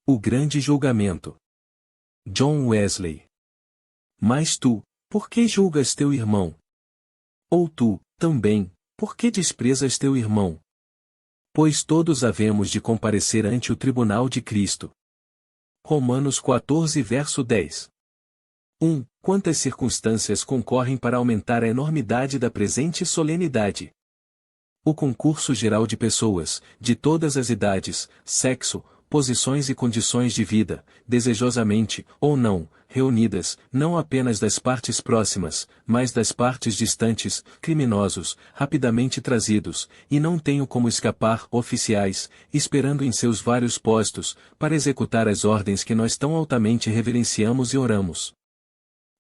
O grande julgamento. John Wesley. Mas tu, por que julgas teu irmão? Ou tu, também, por que desprezas teu irmão? Pois todos havemos de comparecer ante o tribunal de Cristo. Romanos 14 verso 10. 1. Quantas circunstâncias concorrem para aumentar a enormidade da presente solenidade? O concurso geral de pessoas, de todas as idades, sexo, posições e condições de vida, desejosamente, ou não, reunidas, não apenas das partes próximas, mas das partes distantes, criminosos, rapidamente trazidos, e não tenho como escapar, oficiais, esperando em seus vários postos, para executar as ordens que nós tão altamente reverenciamos e oramos.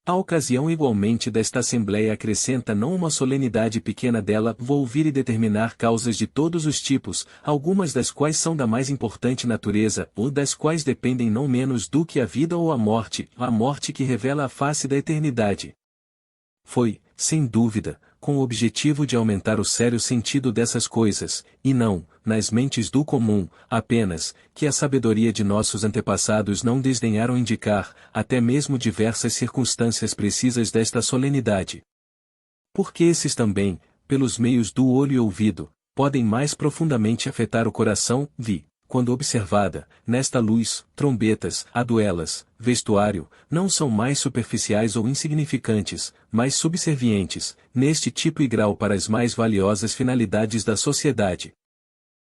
A ocasião igualmente desta Assembleia acrescenta não uma solenidade pequena dela, vou ouvir e determinar causas de todos os tipos, algumas das quais são da mais importante natureza, ou das quais dependem não menos do que a vida ou a morte que revela a face da eternidade. Foi, sem dúvida, com o objetivo de aumentar o sério sentido dessas coisas, e não, nas mentes do comum, apenas, que a sabedoria de nossos antepassados não desdenharam indicar, até mesmo diversas circunstâncias precisas desta solenidade. Porque esses também, pelos meios do olho e ouvido, podem mais profundamente afetar o coração, quando observada, nesta luz, trombetas, aduelas, vestuário, não são mais superficiais ou insignificantes, mas subservientes, neste tipo e grau para as mais valiosas finalidades da sociedade.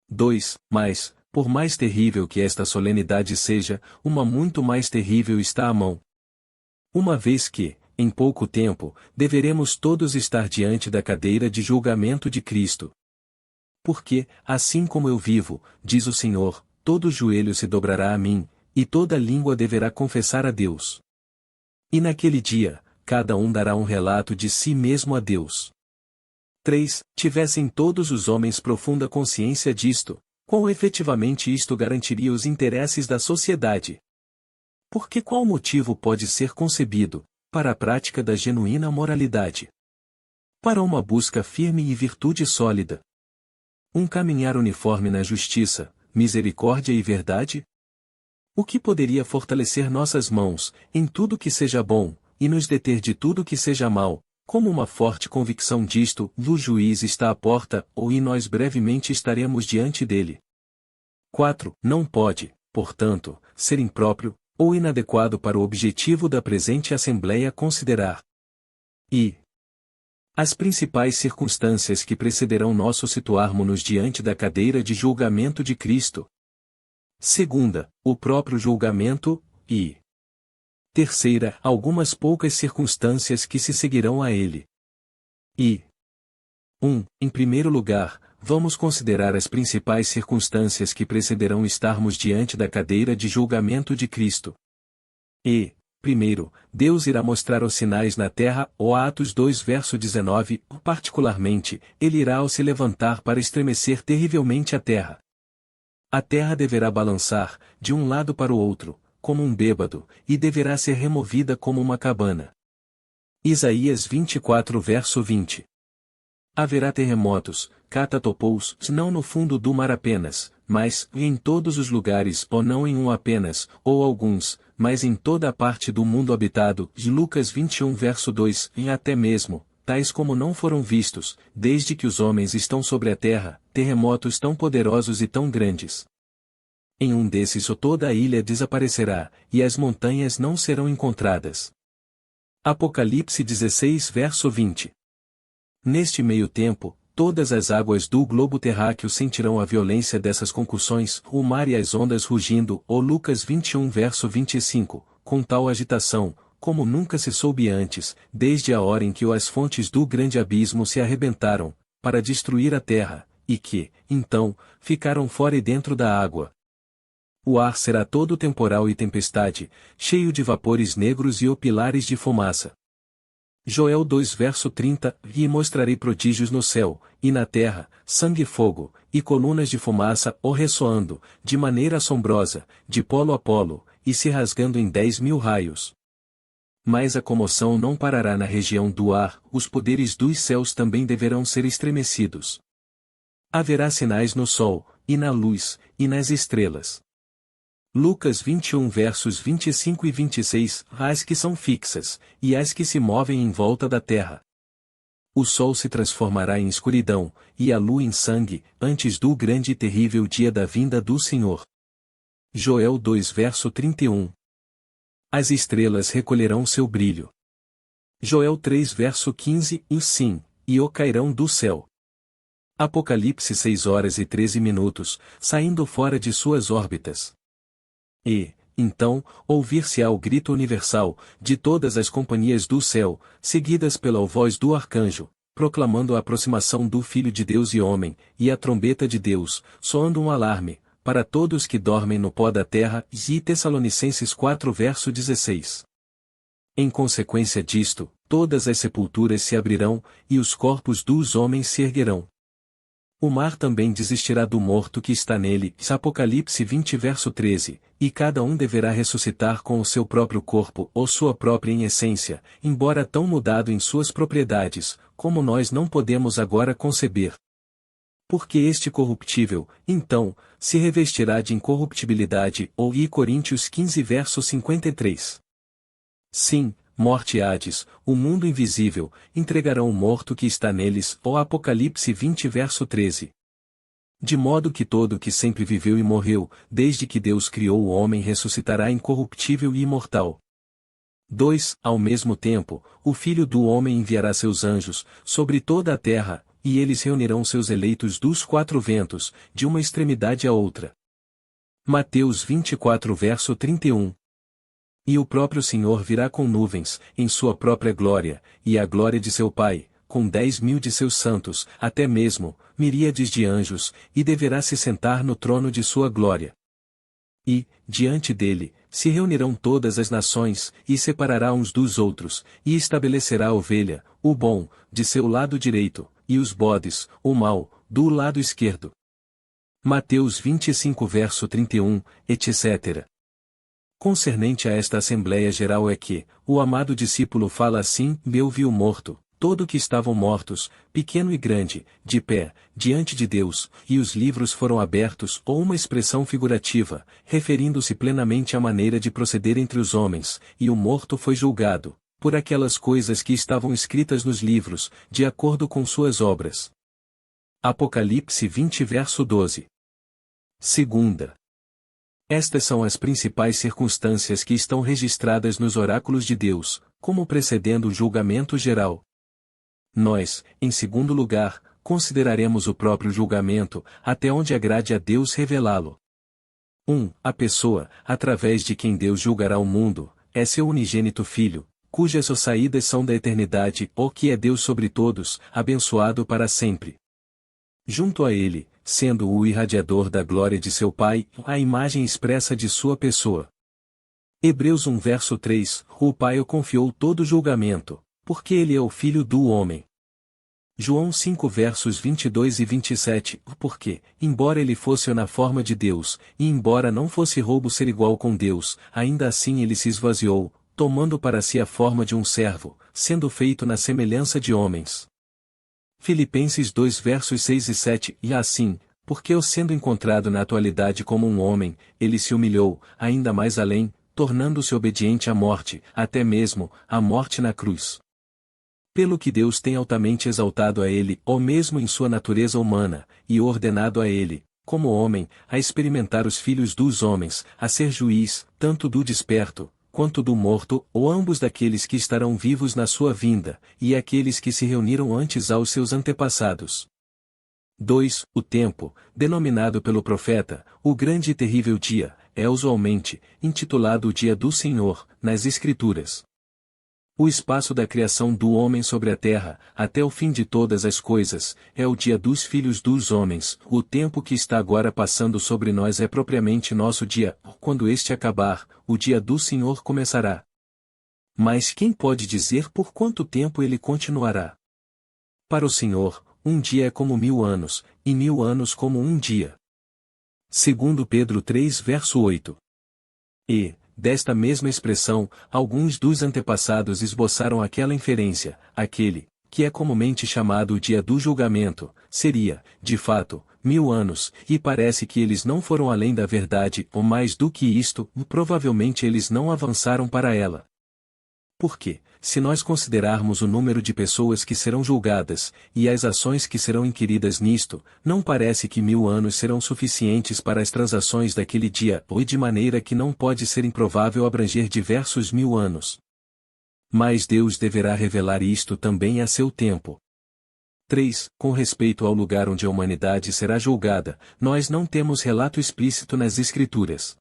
2. Mas, por mais terrível que esta solenidade seja, uma muito mais terrível está à mão. Uma vez que, em pouco tempo, deveremos todos estar diante da cadeira de julgamento de Cristo. Porque, assim como eu vivo, diz o Senhor, todo joelho se dobrará a mim, e toda língua deverá confessar a Deus. E naquele dia, cada um dará um relato de si mesmo a Deus. 3. Tivessem todos os homens profunda consciência disto, quão efetivamente isto garantiria os interesses da sociedade? Porque qual motivo pode ser concebido, para a prática da genuína moralidade? Para uma busca firme e virtude sólida. Um caminhar uniforme na justiça, misericórdia e verdade? O que poderia fortalecer nossas mãos, em tudo que seja bom, e nos deter de tudo que seja mal, como uma forte convicção disto, o juiz está à porta, ou e nós brevemente estaremos diante dele. 4. Não pode, portanto, ser impróprio, ou inadequado para o objetivo da presente Assembleia considerar. E as principais circunstâncias que precederão nosso situarmo-nos diante da cadeira de julgamento de Cristo. Segunda, o próprio julgamento, e terceira, algumas poucas circunstâncias que se seguirão a ele. E 1. Em primeiro lugar, vamos considerar as principais circunstâncias que precederão estarmos diante da cadeira de julgamento de Cristo. E primeiro, Deus irá mostrar os sinais na terra, Atos 2 verso 19, particularmente, ele irá ao se levantar para estremecer terrivelmente a terra. A terra deverá balançar, de um lado para o outro, como um bêbado, e deverá ser removida como uma cabana. Isaías 24 verso 20. Haverá terremotos, catatopous, não no fundo do mar apenas, mas em todos os lugares, ou não em um apenas, ou alguns, mas em toda a parte do mundo habitado, de Lucas 21 verso 2, e até mesmo, tais como não foram vistos, desde que os homens estão sobre a terra, terremotos tão poderosos e tão grandes. Em um desses toda a ilha desaparecerá, e as montanhas não serão encontradas. Apocalipse 16 verso 20. Neste meio tempo, todas as águas do globo terráqueo sentirão a violência dessas concussões, o mar e as ondas rugindo, Lucas 21 verso 25, com tal agitação, como nunca se soube antes, desde a hora em que as fontes do grande abismo se arrebentaram, para destruir a terra, e que, então, ficaram fora e dentro da água. O ar será todo temporal e tempestade, cheio de vapores negros e opilares de fumaça. Joel 2 verso 30, e mostrarei prodígios no céu, e na terra, sangue e fogo, e colunas de fumaça, ressoando, de maneira assombrosa, de polo a polo, e se rasgando em 10.000 raios. Mas a comoção não parará na região do ar, os poderes dos céus também deverão ser estremecidos. Haverá sinais no sol, e na luz, e nas estrelas. Lucas 21 versos 25 e 26, as que são fixas, e as que se movem em volta da terra. O sol se transformará em escuridão, e a lua em sangue, antes do grande e terrível dia da vinda do Senhor. Joel 2 verso 31. As estrelas recolherão seu brilho. Joel 3 verso 15, e sim, e o cairão do céu. Apocalipse 6 horas e 13 minutos, saindo fora de suas órbitas. E, então, ouvir-se-á o grito universal, de todas as companhias do céu, seguidas pela voz do arcanjo, proclamando a aproximação do Filho de Deus e homem, e a trombeta de Deus, soando um alarme, para todos que dormem no pó da terra, e Tessalonicenses 4 verso 16. Em consequência disto, todas as sepulturas se abrirão, e os corpos dos homens se erguerão. O mar também desistirá do morto que está nele, Apocalipse 20 verso 13, e cada um deverá ressuscitar com o seu próprio corpo ou sua própria essência, embora tão mudado em suas propriedades, como nós não podemos agora conceber. Porque este corruptível, então, se revestirá de incorruptibilidade, ou I Coríntios 15 verso 53. Sim, morte e Hades, o mundo invisível, entregarão o morto que está neles, ou Apocalipse 20 verso 13. De modo que todo o que sempre viveu e morreu, desde que Deus criou o homem ressuscitará incorruptível e imortal. 2. Ao mesmo tempo, o Filho do Homem enviará seus anjos, sobre toda a terra, e eles reunirão seus eleitos dos quatro ventos, de uma extremidade à outra. Mateus 24 verso 31. E o próprio Senhor virá com nuvens, em sua própria glória, e a glória de seu Pai, com 10.000 de seus santos, até mesmo, miríades de anjos, e deverá se sentar no trono de sua glória. E, diante dele, se reunirão todas as nações, e separará uns dos outros, e estabelecerá a ovelha, o bom, de seu lado direito, e os bodes, o mau, do lado esquerdo. Mateus 25 verso 31, etc. Concernente a esta Assembleia Geral é que, o amado discípulo fala assim, eu vi o morto, todo que estavam mortos, pequeno e grande, de pé, diante de Deus, e os livros foram abertos, ou uma expressão figurativa, referindo-se plenamente à maneira de proceder entre os homens, e o morto foi julgado, por aquelas coisas que estavam escritas nos livros, de acordo com suas obras. Apocalipse 20 verso 12. Segunda. Estas são as principais circunstâncias que estão registradas nos oráculos de Deus, como precedendo o julgamento geral. Nós, em segundo lugar, consideraremos o próprio julgamento, até onde agrade a Deus revelá-lo. 1. A pessoa, através de quem Deus julgará o mundo, é seu unigênito Filho, cujas saídas são da eternidade, ou que é Deus sobre todos, abençoado para sempre. Junto a ele, sendo o irradiador da glória de seu Pai, a imagem expressa de sua pessoa. Hebreus 1 verso 3, o Pai o confiou todo julgamento, porque ele é o Filho do homem. João 5 versos 22 e 27, porque, embora ele fosse na forma de Deus, e embora não fosse roubo ser igual com Deus, ainda assim ele se esvaziou, tomando para si a forma de um servo, sendo feito na semelhança de homens. Filipenses 2 versos 6 e 7, e assim, porque eu sendo encontrado na atualidade como um homem, ele se humilhou, ainda mais além, tornando-se obediente à morte, até mesmo, à morte na cruz. Pelo que Deus tem altamente exaltado a ele, ou mesmo em sua natureza humana, e ordenado a ele, como homem, a experimentar os filhos dos homens, a ser juiz, tanto do desperto, quanto do morto, ou ambos daqueles que estarão vivos na sua vinda, e aqueles que se reuniram antes aos seus antepassados. 2. O tempo, denominado pelo profeta, o grande e terrível dia, é usualmente, intitulado o dia do Senhor, nas Escrituras. O espaço da criação do homem sobre a terra, até o fim de todas as coisas, é o dia dos filhos dos homens, o tempo que está agora passando sobre nós é propriamente nosso dia, quando este acabar, o dia do Senhor começará. Mas quem pode dizer por quanto tempo ele continuará? Para o Senhor, um dia é como 1000 anos, e 1000 anos como um dia. Segundo Pedro 3 verso 8. E, desta mesma expressão, alguns dos antepassados esboçaram aquela inferência, aquele, que é comumente chamado o dia do julgamento, seria, de fato, 1000 anos, e parece que eles não foram além da verdade, ou mais do que isto, provavelmente eles não avançaram para ela. Porque, se nós considerarmos o número de pessoas que serão julgadas, e as ações que serão inquiridas nisto, não parece que 1000 anos serão suficientes para as transações daquele dia, ou de maneira que não pode ser improvável abranger diversos 1000 anos. Mas Deus deverá revelar isto também a seu tempo. 3. Com respeito ao lugar onde a humanidade será julgada, nós não temos relato explícito nas Escrituras.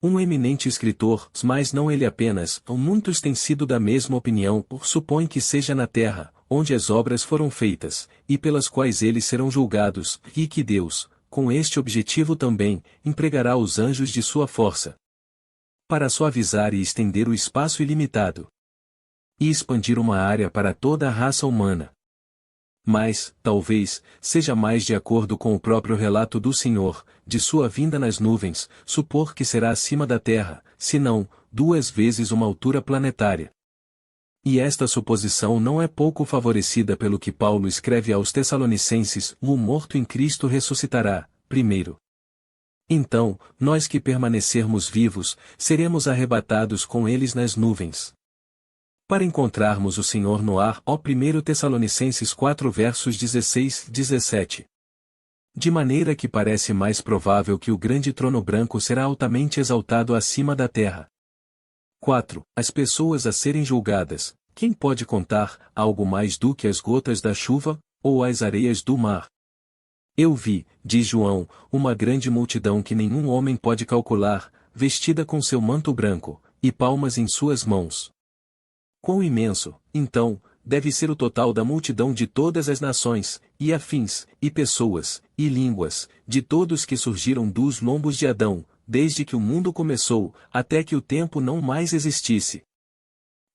Um eminente escritor, mas não ele apenas, muitos têm sido da mesma opinião, supõe que seja na terra, onde as obras foram feitas, e pelas quais eles serão julgados, e que Deus, com este objetivo também, empregará os anjos de sua força, para suavizar e estender o espaço ilimitado, e expandir uma área para toda a raça humana. Mas, talvez, seja mais de acordo com o próprio relato do Senhor, de sua vinda nas nuvens, supor que será acima da terra, se não, 2 vezes uma altura planetária. E esta suposição não é pouco favorecida pelo que Paulo escreve aos Tessalonicenses: o morto em Cristo ressuscitará, primeiro. Então, nós que permanecermos vivos, seremos arrebatados com eles nas nuvens, para encontrarmos o Senhor no ar. 1 Tessalonicenses 4 versos 16 e 17. De maneira que parece mais provável que o grande trono branco será altamente exaltado acima da terra. 4. As pessoas a serem julgadas, quem pode contar algo mais do que as gotas da chuva, ou as areias do mar? Eu vi, diz João, uma grande multidão que nenhum homem pode calcular, vestida com seu manto branco, e palmas em suas mãos. Quão imenso, então, deve ser o total da multidão de todas as nações, e afins, e pessoas, e línguas, de todos que surgiram dos lombos de Adão, desde que o mundo começou, até que o tempo não mais existisse.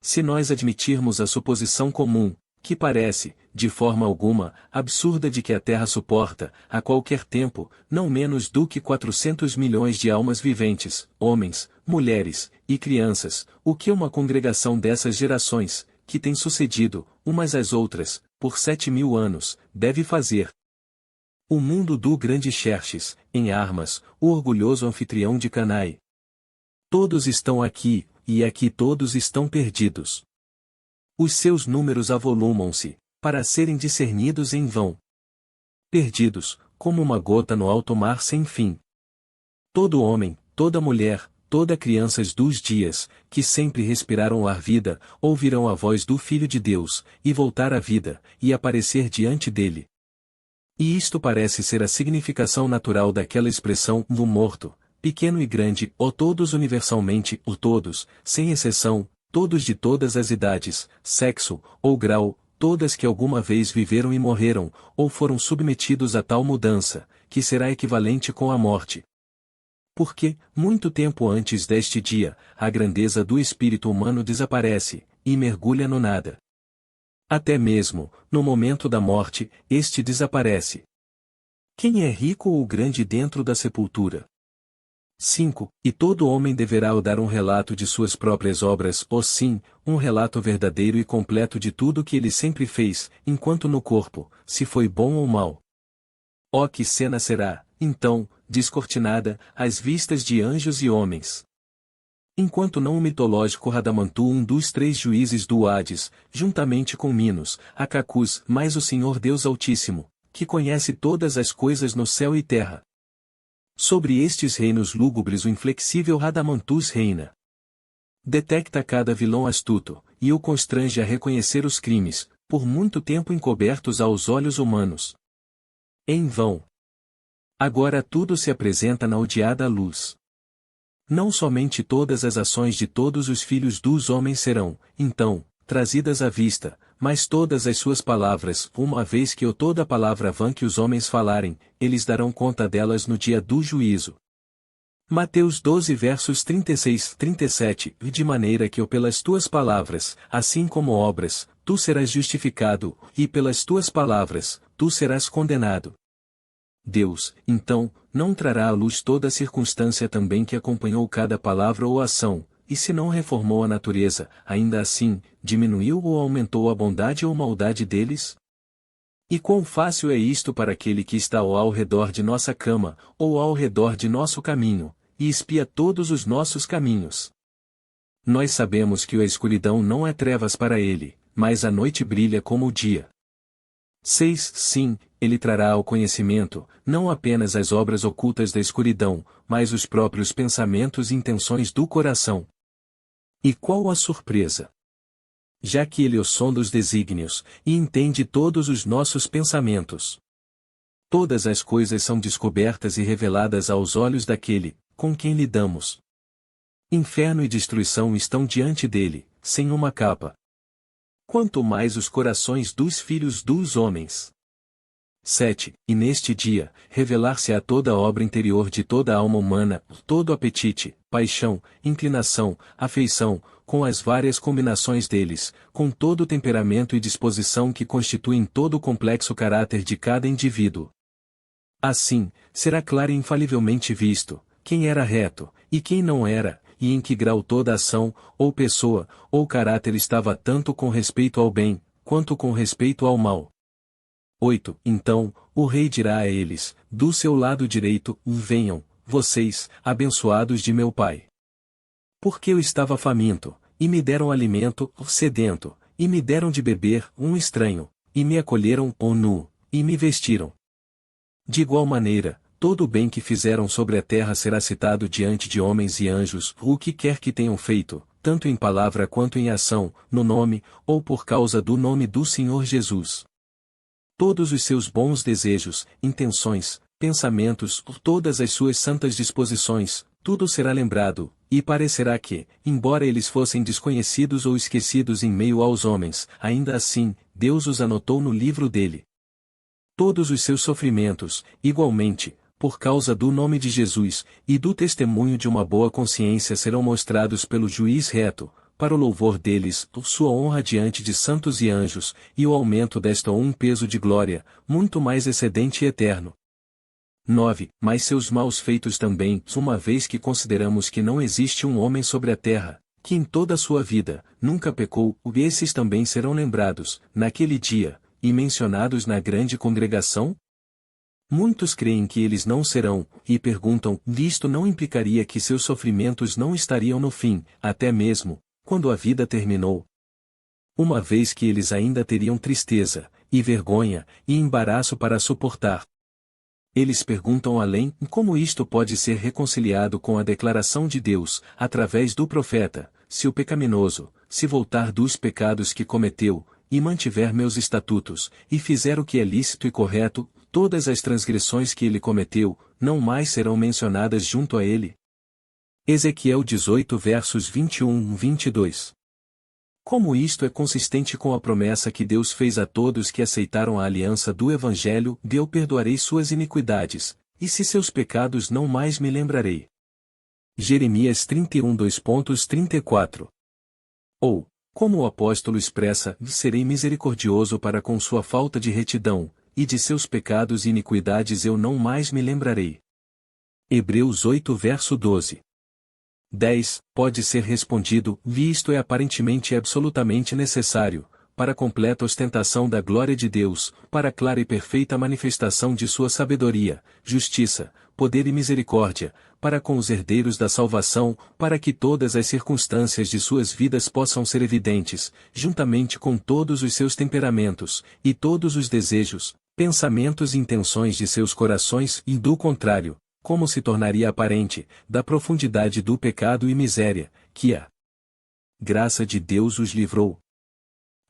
Se nós admitirmos a suposição comum, que parece, de forma alguma, absurda de que a Terra suporta, a qualquer tempo, não menos do que 400 milhões de almas viventes, homens, mulheres, e crianças, o que uma congregação dessas gerações, que tem sucedido, umas às outras, por 7000 anos, deve fazer. O mundo do grande Xerxes, em armas, o orgulhoso anfitrião de Canaã. Todos estão aqui, e aqui todos estão perdidos. Os seus números avolumam-se, para serem discernidos em vão. Perdidos, como uma gota no alto mar sem fim. Todo homem, toda mulher, toda crianças dos dias, que sempre respiraram o ar vida, ouvirão a voz do Filho de Deus, e voltar à vida, e aparecer diante dele. E isto parece ser a significação natural daquela expressão, do morto, pequeno e grande, ou todos universalmente, ou todos, sem exceção, todos de todas as idades, sexo, ou grau, todas que alguma vez viveram e morreram, ou foram submetidos a tal mudança, que será equivalente com a morte. Porque, muito tempo antes deste dia, a grandeza do espírito humano desaparece, e mergulha no nada. Até mesmo, no momento da morte, este desaparece. Quem é rico ou grande dentro da sepultura? 5. E todo homem deverá dar um relato de suas próprias obras, ou sim, um relato verdadeiro e completo de tudo que ele sempre fez, enquanto no corpo, se foi bom ou mal. Oh, que cena será, então, descortinada, às vistas de anjos e homens! Enquanto não o mitológico Radamantu, um dos 3 juízes do Hades, juntamente com Minos, Acacus, mais o Senhor Deus Altíssimo, que conhece todas as coisas no céu e terra. Sobre estes reinos lúgubres o inflexível Radamantus reina. Detecta cada vilão astuto, e o constrange a reconhecer os crimes, por muito tempo encobertos aos olhos humanos. Em vão. Agora tudo se apresenta na odiada luz. Não somente todas as ações de todos os filhos dos homens serão, então, trazidas à vista, mas todas as suas palavras, uma vez que toda palavra vã que os homens falarem, eles darão conta delas no dia do juízo. Mateus 12 versos 36 e 37, de maneira que pelas tuas palavras, assim como obras, tu serás justificado, e pelas tuas palavras, tu serás condenado. Deus, então, não trará à luz toda a circunstância também que acompanhou cada palavra ou ação, e se não reformou a natureza, ainda assim, diminuiu ou aumentou a bondade ou maldade deles? E quão fácil é isto para aquele que está ao redor de nossa cama, ou ao redor de nosso caminho, e espia todos os nossos caminhos. Nós sabemos que a escuridão não é trevas para ele, mas a noite brilha como o dia. 6. Sim, ele trará ao conhecimento, não apenas as obras ocultas da escuridão, mas os próprios pensamentos e intenções do coração. E qual a surpresa! Já que ele sonda os desígnios, e entende todos os nossos pensamentos. Todas as coisas são descobertas e reveladas aos olhos daquele, com quem lidamos. Inferno e destruição estão diante dele, sem uma capa. Quanto mais os corações dos filhos dos homens. 7. E neste dia, revelar-se-á toda a obra interior de toda a alma humana, todo apetite, paixão, inclinação, afeição, com as várias combinações deles, com todo o temperamento e disposição que constituem todo o complexo caráter de cada indivíduo. Assim, será claro e infalivelmente visto, quem era reto, e quem não era, e em que grau toda ação, ou pessoa, ou caráter estava tanto com respeito ao bem, quanto com respeito ao mal. 8. Então, o rei dirá a eles, do seu lado direito, venham, vocês, abençoados de meu Pai. Porque eu estava faminto, e me deram alimento, sedento, e me deram de beber, estranho, e me acolheram, nu, e me vestiram. De igual maneira, todo o bem que fizeram sobre a terra será citado diante de homens e anjos, o que quer que tenham feito, tanto em palavra quanto em ação, no nome, ou por causa do nome do Senhor Jesus. Todos os seus bons desejos, intenções, pensamentos, todas as suas santas disposições, tudo será lembrado, e parecerá que, embora eles fossem desconhecidos ou esquecidos em meio aos homens, ainda assim, Deus os anotou no livro dele. Todos os seus sofrimentos, igualmente, por causa do nome de Jesus, e do testemunho de uma boa consciência serão mostrados pelo juiz reto, para o louvor deles, sua honra diante de santos e anjos, e o aumento desta peso de glória, muito mais excedente e eterno. 9. Mas seus maus feitos também, uma vez que consideramos que não existe um homem sobre a terra, que em toda a sua vida, nunca pecou, esses também serão lembrados, naquele dia, e mencionados na grande congregação? Muitos creem que eles não serão, e perguntam, isto não implicaria que seus sofrimentos não estariam no fim, até mesmo, quando a vida terminou. Uma vez que eles ainda teriam tristeza, e vergonha, e embaraço para suportar. Eles perguntam além, como isto pode ser reconciliado com a declaração de Deus, através do profeta, se o pecaminoso, se voltar dos pecados que cometeu, e mantiver meus estatutos, e fizer o que é lícito e correto, todas as transgressões que ele cometeu, não mais serão mencionadas junto a ele. Ezequiel 18 versos 21-22. Como isto é consistente com a promessa que Deus fez a todos que aceitaram a aliança do Evangelho, eu perdoarei suas iniquidades, e se seus pecados não mais me lembrarei. Jeremias 31:2-34. Ou, como o apóstolo expressa, serei misericordioso para com sua falta de retidão, e de seus pecados e iniquidades eu não mais me lembrarei. Hebreus 8 verso 12. 10. Pode ser respondido, isto é aparentemente e absolutamente necessário, para a completa ostentação da glória de Deus, para a clara e perfeita manifestação de sua sabedoria, justiça, poder e misericórdia, para com os herdeiros da salvação, para que todas as circunstâncias de suas vidas possam ser evidentes, juntamente com todos os seus temperamentos, e todos os desejos, pensamentos e intenções de seus corações, e do contrário, como se tornaria aparente, da profundidade do pecado e miséria, que a graça de Deus os livrou.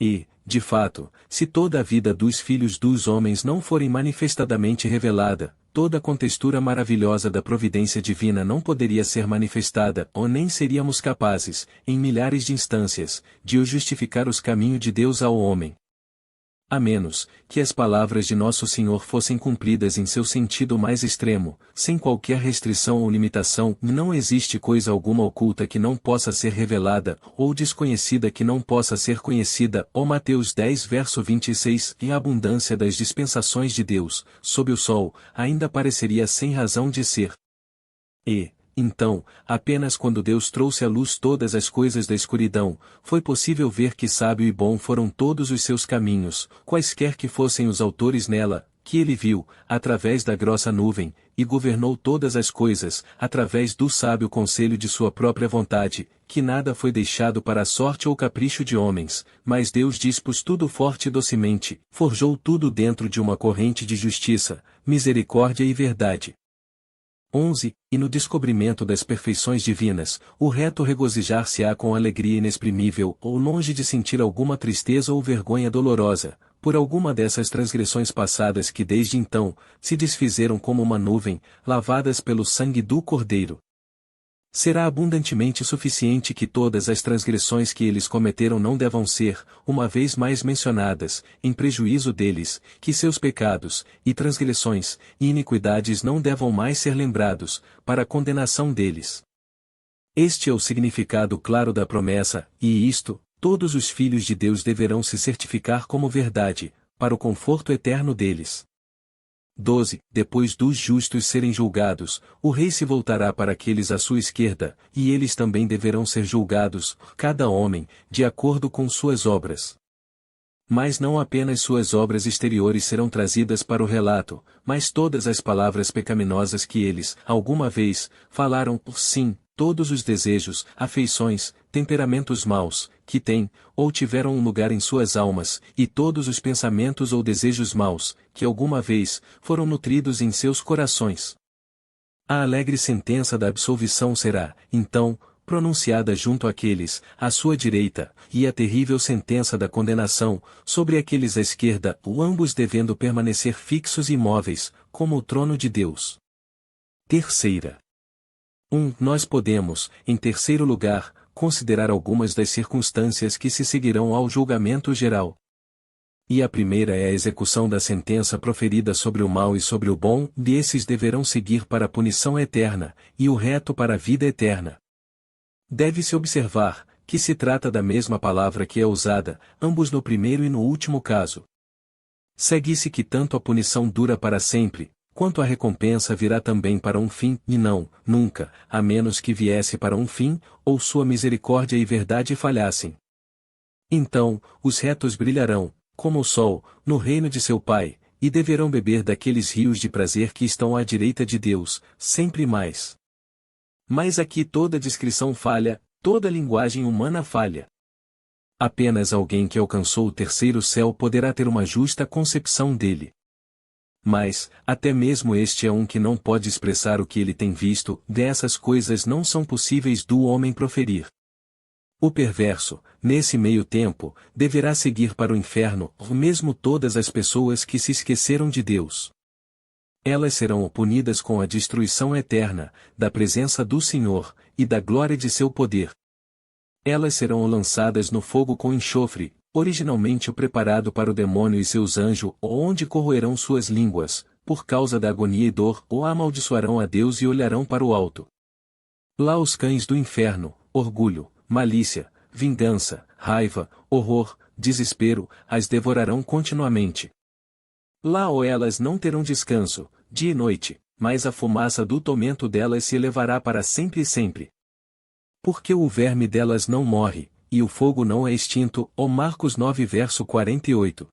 E, de fato, se toda a vida dos filhos dos homens não forem manifestadamente revelada, toda a contextura maravilhosa da providência divina não poderia ser manifestada, ou nem seríamos capazes, em milhares de instâncias, de o justificar os caminhos de Deus ao homem. A menos que as palavras de Nosso Senhor fossem cumpridas em seu sentido mais extremo, sem qualquer restrição ou limitação, não existe coisa alguma oculta que não possa ser revelada, ou desconhecida que não possa ser conhecida. Mateus 10 verso 26. E a abundância das dispensações de Deus, sob o sol, ainda pareceria sem razão de ser. E, Então, apenas quando Deus trouxe à luz todas as coisas da escuridão, foi possível ver que sábio e bom foram todos os seus caminhos, quaisquer que fossem os autores nela, que ele viu, através da grossa nuvem, e governou todas as coisas, através do sábio conselho de sua própria vontade, que nada foi deixado para a sorte ou capricho de homens, mas Deus dispôs tudo forte e docemente, forjou tudo dentro de uma corrente de justiça, misericórdia e verdade. 11. E no descobrimento das perfeições divinas, o reto regozijar-se-á com alegria inexprimível, ou longe de sentir alguma tristeza ou vergonha dolorosa, por alguma dessas transgressões passadas que desde então, se desfizeram como uma nuvem, lavadas pelo sangue do Cordeiro. Será abundantemente suficiente que todas as transgressões que eles cometeram não devam ser, uma vez mais mencionadas, em prejuízo deles, que seus pecados, e transgressões, e iniquidades não devam mais ser lembrados, para a condenação deles. Este é o significado claro da promessa, e isto, todos os filhos de Deus deverão se certificar como verdade, para o conforto eterno deles. 12. Depois dos justos serem julgados, o rei se voltará para aqueles à sua esquerda, e eles também deverão ser julgados, cada homem, de acordo com suas obras. Mas não apenas suas obras exteriores serão trazidas para o relato, mas todas as palavras pecaminosas que eles, alguma vez, falaram, sim, todos os desejos, afeições, temperamentos maus, que têm, ou tiveram um lugar em suas almas, e todos os pensamentos ou desejos maus, que alguma vez, foram nutridos em seus corações. A alegre sentença da absolvição será, então, pronunciada junto àqueles, à sua direita, e a terrível sentença da condenação, sobre aqueles à esquerda, ambos devendo permanecer fixos e imóveis, como o trono de Deus. Terceira. Nós podemos, em terceiro lugar, considerar algumas das circunstâncias que se seguirão ao julgamento geral. E a primeira é a execução da sentença proferida sobre o mal e sobre o bom, e esses deverão seguir para a punição eterna, e o reto para a vida eterna. Deve-se observar, que se trata da mesma palavra que é usada, ambos no primeiro e no último caso. Segue-se que tanto a punição dura para sempre, quanto a recompensa virá também para um fim, e não, nunca, a menos que viesse para um fim, ou sua misericórdia e verdade falhassem. Então, os retos brilharão, como o sol, no reino de seu Pai, e deverão beber daqueles rios de prazer que estão à direita de Deus, sempre mais. Mas aqui toda descrição falha, toda linguagem humana falha. Apenas alguém que alcançou o terceiro céu poderá ter uma justa concepção dele. Mas, até mesmo este é um que não pode expressar o que ele tem visto, dessas coisas não são possíveis do homem proferir. O perverso, nesse meio tempo, deverá seguir para o inferno, mesmo todas as pessoas que se esqueceram de Deus. Elas serão punidas com a destruição eterna, da presença do Senhor, e da glória de seu poder. Elas serão lançadas no fogo com enxofre, originalmente preparado para o demônio e seus anjos, onde corroerão suas línguas, por causa da agonia e dor, ou amaldiçoarão a Deus e olharão para o alto. Lá os cães do inferno, orgulho, malícia, vingança, raiva, horror, desespero, as devorarão continuamente. Lá ou elas não terão descanso, dia e noite, mas a fumaça do tormento delas se elevará para sempre e sempre. Porque o verme delas não morre, e o fogo não é extinto, Marcos 9 verso 48.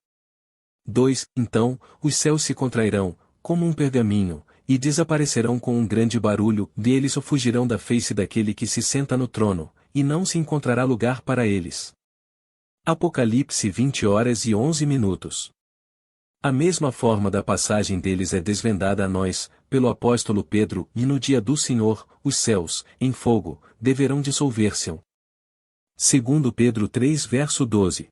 2. Então, os céus se contrairão, como um pergaminho, e desaparecerão com um grande barulho, deles fugirão da face daquele que se senta no trono, e não se encontrará lugar para eles. Apocalipse 20h11. A mesma forma da passagem deles é desvendada a nós, pelo apóstolo Pedro, e no dia do Senhor, os céus, em fogo, deverão dissolver-se. Segundo Pedro 3 verso 12.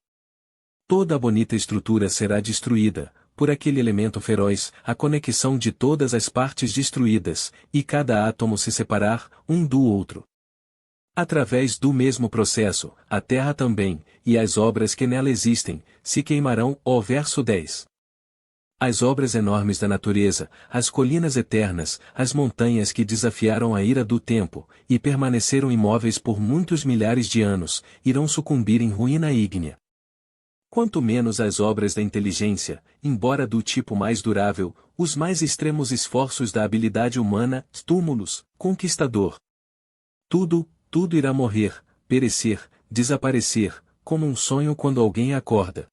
Toda a bonita estrutura será destruída, por aquele elemento feroz, a conexão de todas as partes destruídas, e cada átomo se separar, um do outro. Através do mesmo processo, a terra também, e as obras que nela existem, se queimarão, verso 10. As obras enormes da natureza, as colinas eternas, as montanhas que desafiaram a ira do tempo, e permaneceram imóveis por muitos milhares de anos, irão sucumbir em ruína ígnea. Quanto menos as obras da inteligência, embora do tipo mais durável, os mais extremos esforços da habilidade humana, túmulos, conquistador. Tudo irá morrer, perecer, desaparecer, como um sonho quando alguém acorda.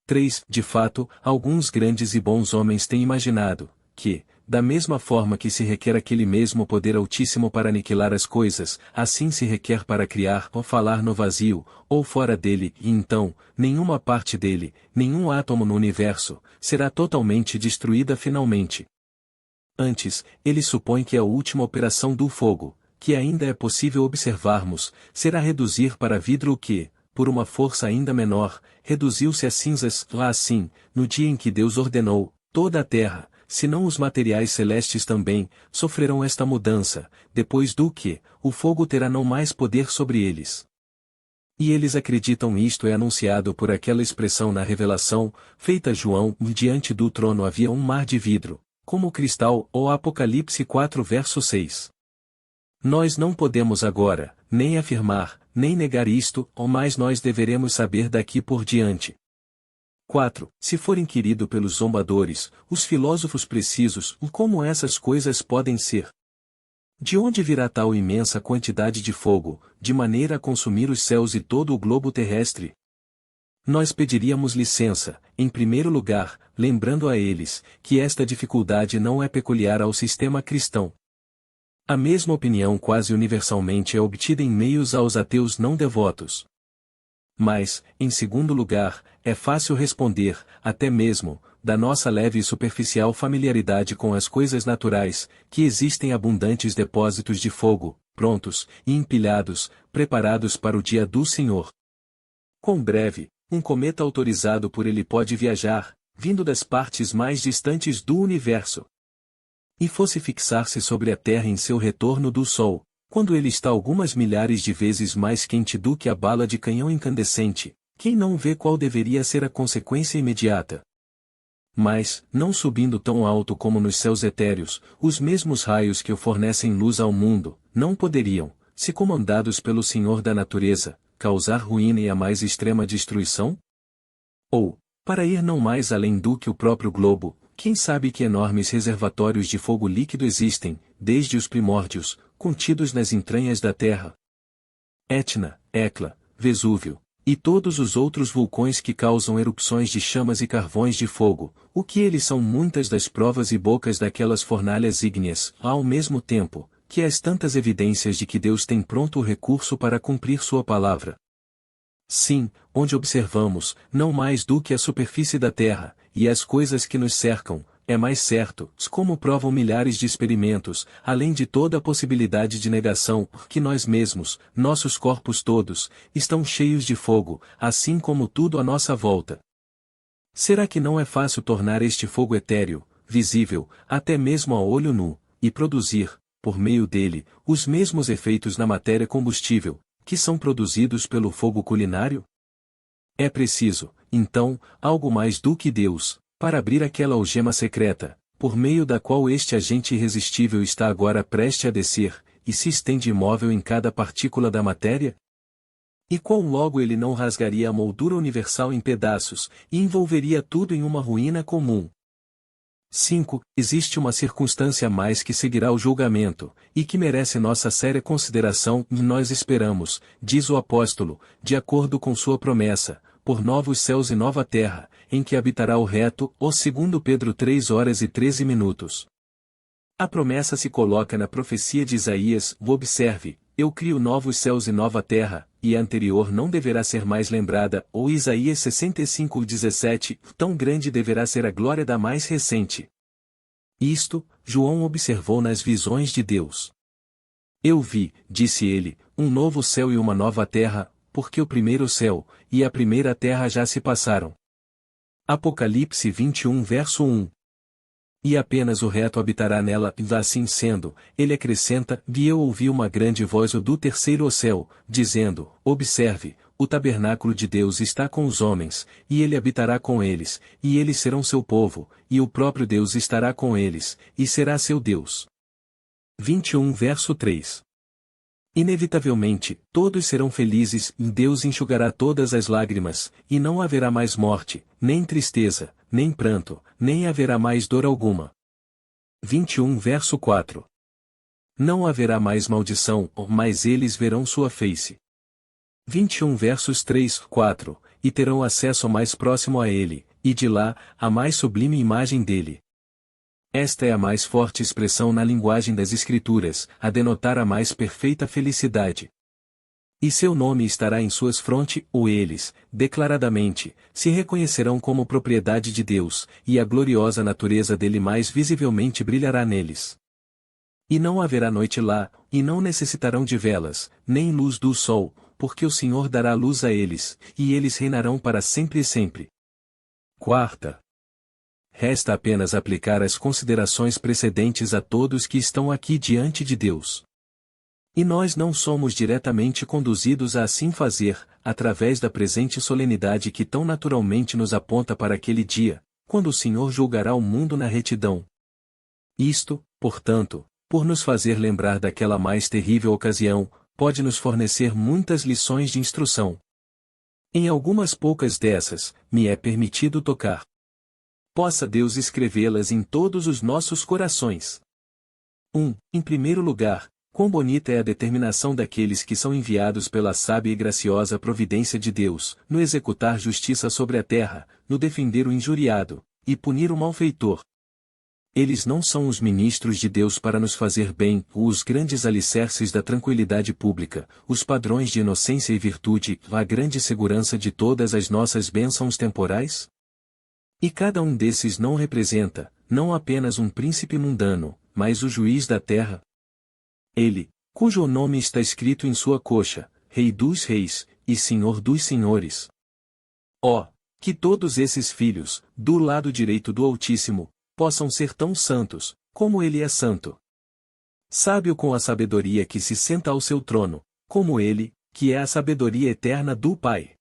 3. De fato, alguns grandes e bons homens têm imaginado que, da mesma forma que se requer aquele mesmo poder altíssimo para aniquilar as coisas, assim se requer para criar ou falar no vazio, ou fora dele, e então, nenhuma parte dele, nenhum átomo no universo, será totalmente destruída finalmente. Antes, ele supõe que a última operação do fogo, que ainda é possível observarmos, será reduzir para vidro o que, por uma força ainda menor, reduziu-se a cinzas, lá assim, no dia em que Deus ordenou, toda a terra, senão os materiais celestes também, sofrerão esta mudança, depois do que, o fogo terá não mais poder sobre eles. E eles acreditam isto é anunciado por aquela expressão na revelação, feita a João, diante do trono havia um mar de vidro, como cristal, ou Apocalipse 4 verso 6. Nós não podemos agora, nem afirmar, nem negar isto, ou mais nós deveremos saber daqui por diante. 4. Se for inquirido pelos zombadores, os filósofos precisos, como essas coisas podem ser? De onde virá tal imensa quantidade de fogo, de maneira a consumir os céus e todo o globo terrestre? Nós pediríamos licença, em primeiro lugar, lembrando a eles, que esta dificuldade não é peculiar ao sistema cristão. A mesma opinião quase universalmente é obtida em meios aos ateus não devotos. Mas, em segundo lugar, é fácil responder, até mesmo, da nossa leve e superficial familiaridade com as coisas naturais, que existem abundantes depósitos de fogo, prontos, e empilhados, preparados para o dia do Senhor. Quão breve, um cometa autorizado por ele pode viajar, vindo das partes mais distantes do universo. E fosse fixar-se sobre a Terra em seu retorno do Sol, quando ele está algumas milhares de vezes mais quente do que a bala de canhão incandescente, quem não vê qual deveria ser a consequência imediata? Mas, não subindo tão alto como nos céus etéreos, os mesmos raios que o fornecem luz ao mundo, não poderiam, se comandados pelo Senhor da natureza, causar ruína e a mais extrema destruição? Ou, para ir não mais além do que o próprio globo, quem sabe que enormes reservatórios de fogo líquido existem, desde os primórdios, contidos nas entranhas da terra? Etna, Hecla, Vesúvio, e todos os outros vulcões que causam erupções de chamas e carvões de fogo, o que eles são muitas das provas e bocas daquelas fornalhas ígneas, ao mesmo tempo, que as tantas evidências de que Deus tem pronto o recurso para cumprir sua palavra. Sim, onde observamos, não mais do que a superfície da terra, e as coisas que nos cercam, é mais certo, como provam milhares de experimentos, além de toda a possibilidade de negação, que nós mesmos, nossos corpos todos, estão cheios de fogo, assim como tudo à nossa volta. Será que não é fácil tornar este fogo etéreo, visível, até mesmo a olho nu, e produzir, por meio dele, os mesmos efeitos na matéria combustível, que são produzidos pelo fogo culinário? É preciso, então, algo mais do que Deus, para abrir aquela algema secreta, por meio da qual este agente irresistível está agora prestes a descer, e se estende imóvel em cada partícula da matéria? E quão logo ele não rasgaria a moldura universal em pedaços, e envolveria tudo em uma ruína comum. 5. Existe uma circunstância a mais que seguirá o julgamento, e que merece nossa séria consideração, e nós esperamos, diz o apóstolo, de acordo com sua promessa, por novos céus e nova terra, em que habitará o reto, ou segundo Pedro 3:13. A promessa se coloca na profecia de Isaías, observe, eu crio novos céus e nova terra, e a anterior não deverá ser mais lembrada, ou Isaías 65:17, tão grande deverá ser a glória da mais recente. Isto, João observou nas visões de Deus. Eu vi, disse ele, um novo céu e uma nova terra, porque o primeiro céu, e a primeira terra já se passaram. Apocalipse 21 verso 1. E apenas o reto habitará nela, e assim sendo, ele acrescenta, e eu ouvi uma grande voz do terceiro céu, dizendo, observe, o tabernáculo de Deus está com os homens, e ele habitará com eles, e eles serão seu povo, e o próprio Deus estará com eles, e será seu Deus. 21 verso 3. Inevitavelmente, todos serão felizes, e Deus enxugará todas as lágrimas, e não haverá mais morte, nem tristeza, nem pranto, nem haverá mais dor alguma. 21 verso 4. Não haverá mais maldição, mas eles verão sua face. 21 versos 3, 4, e terão acesso mais próximo a ele, e de lá, a mais sublime imagem dele. Esta é a mais forte expressão na linguagem das Escrituras, a denotar a mais perfeita felicidade. E seu nome estará em suas frontes, ou eles, declaradamente, se reconhecerão como propriedade de Deus, e a gloriosa natureza dele mais visivelmente brilhará neles. E não haverá noite lá, e não necessitarão de velas, nem luz do sol, porque o Senhor dará luz a eles, e eles reinarão para sempre e sempre. Quarta. Resta apenas aplicar as considerações precedentes a todos que estão aqui diante de Deus. E nós não somos diretamente conduzidos a assim fazer, através da presente solenidade que tão naturalmente nos aponta para aquele dia, quando o Senhor julgará o mundo na retidão. Isto, portanto, por nos fazer lembrar daquela mais terrível ocasião, pode nos fornecer muitas lições de instrução. Em algumas poucas dessas, me é permitido tocar. Possa Deus escrevê-las em todos os nossos corações. 1. Em primeiro lugar, quão bonita é a determinação daqueles que são enviados pela sábia e graciosa providência de Deus, no executar justiça sobre a terra, no defender o injuriado, e punir o malfeitor. Eles não são os ministros de Deus para nos fazer bem, os grandes alicerces da tranquilidade pública, os padrões de inocência e virtude, a grande segurança de todas as nossas bênçãos temporais? E cada um desses não representa, não apenas um príncipe mundano, mas o juiz da terra. Ele, cujo nome está escrito em sua coxa, Rei dos Reis, e Senhor dos Senhores. Ó, que todos esses filhos, do lado direito do Altíssimo, possam ser tão santos, como ele é santo. Sábio com a sabedoria que se senta ao seu trono, como ele, que é a sabedoria eterna do Pai.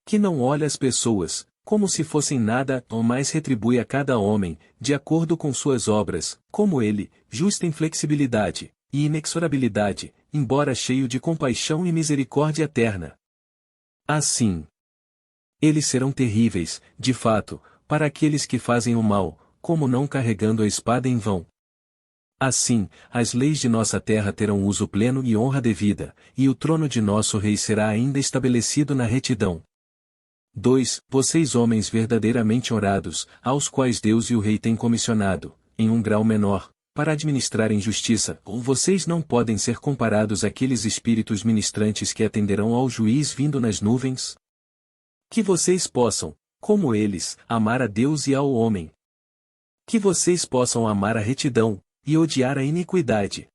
Que não olha as pessoas, como se fossem nada, ou mais retribui a cada homem, de acordo com suas obras, como ele, justo em flexibilidade e inexorabilidade, embora cheio de compaixão e misericórdia eterna. Assim, eles serão terríveis, de fato, para aqueles que fazem o mal, como não carregando a espada em vão. Assim, as leis de nossa terra terão uso pleno e honra devida, e o trono de nosso rei será ainda estabelecido na retidão. 2. Vocês homens verdadeiramente honrados, aos quais Deus e o Rei têm comissionado, em um grau menor, para administrarem justiça, ou vocês não podem ser comparados àqueles espíritos ministrantes que atenderão ao juiz vindo nas nuvens? Que vocês possam, como eles, amar a Deus e ao homem. Que vocês possam amar a retidão, e odiar a iniquidade.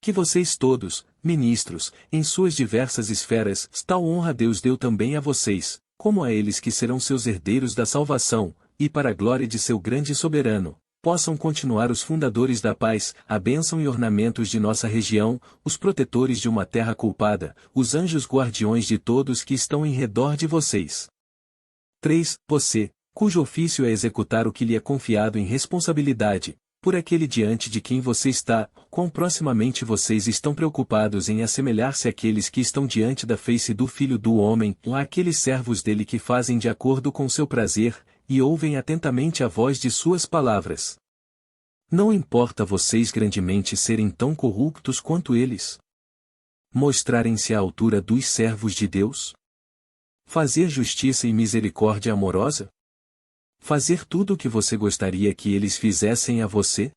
Que vocês todos, ministros, em suas diversas esferas, tal honra Deus deu também a vocês, como a eles que serão seus herdeiros da salvação, e para a glória de seu grande soberano, possam continuar os fundadores da paz, a bênção e ornamentos de nossa região, os protetores de uma terra culpada, os anjos guardiões de todos que estão em redor de vocês. 3. Você, cujo ofício é executar o que lhe é confiado em responsabilidade, por aquele diante de quem você está, quão proximamente vocês estão preocupados em assemelhar-se àqueles que estão diante da face do Filho do Homem, ou àqueles servos dele que fazem de acordo com seu prazer, e ouvem atentamente a voz de suas palavras. Não importa vocês grandemente serem tão corruptos quanto eles? Mostrarem-se à altura dos servos de Deus? Fazer justiça e misericórdia amorosa? Fazer tudo o que você gostaria que eles fizessem a você?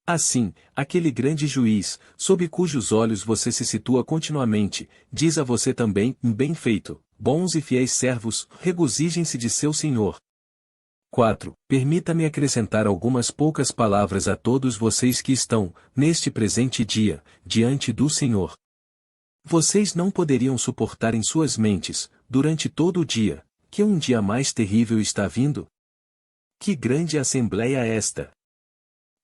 Assim, aquele grande juiz, sob cujos olhos você se situa continuamente, diz a você também, bem feito, bons e fiéis servos, regozijem-se de seu Senhor. 4. Permita-me acrescentar algumas poucas palavras a todos vocês que estão, neste presente dia, diante do Senhor. Vocês não poderiam suportar em suas mentes, durante todo o dia, que um dia mais terrível está vindo? Que grande assembleia é esta!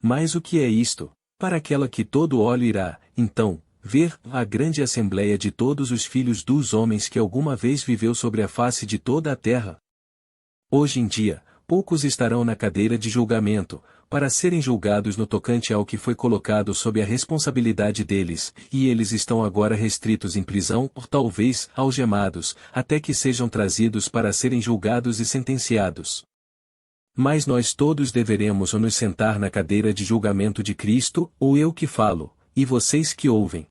Mas o que é isto, para aquela que todo olho irá, então, ver a grande assembleia de todos os filhos dos homens que alguma vez viveu sobre a face de toda a terra? Hoje em dia, poucos estarão na cadeira de julgamento, para serem julgados no tocante ao que foi colocado sob a responsabilidade deles, e eles estão agora restritos em prisão ou talvez algemados, até que sejam trazidos para serem julgados e sentenciados. Mas nós todos deveremos ou nos sentar na cadeira de julgamento de Cristo, ou eu que falo, e vocês que ouvem.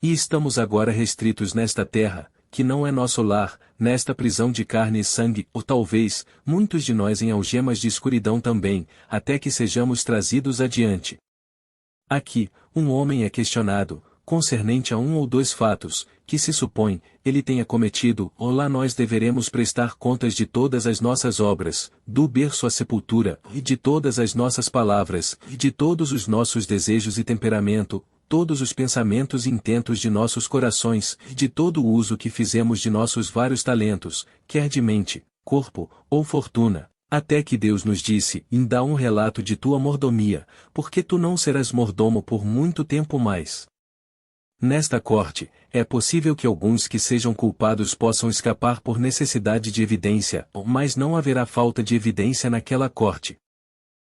E estamos agora restritos nesta terra, que não é nosso lar, nesta prisão de carne e sangue, ou talvez, muitos de nós em algemas de escuridão também, até que sejamos trazidos adiante. Aqui, um homem é questionado, concernente a um ou dois fatos, que se supõe, ele tenha cometido, ou lá nós deveremos prestar contas de todas as nossas obras, do berço à sepultura, e de todas as nossas palavras, e de todos os nossos desejos e temperamento, todos os pensamentos e intentos de nossos corações, e de todo o uso que fizemos de nossos vários talentos, quer de mente, corpo, ou fortuna, até que Deus nos disse, dá um relato de tua mordomia, porque tu não serás mordomo por muito tempo mais. Nesta corte, é possível que alguns que sejam culpados possam escapar por necessidade de evidência, mas não haverá falta de evidência naquela corte.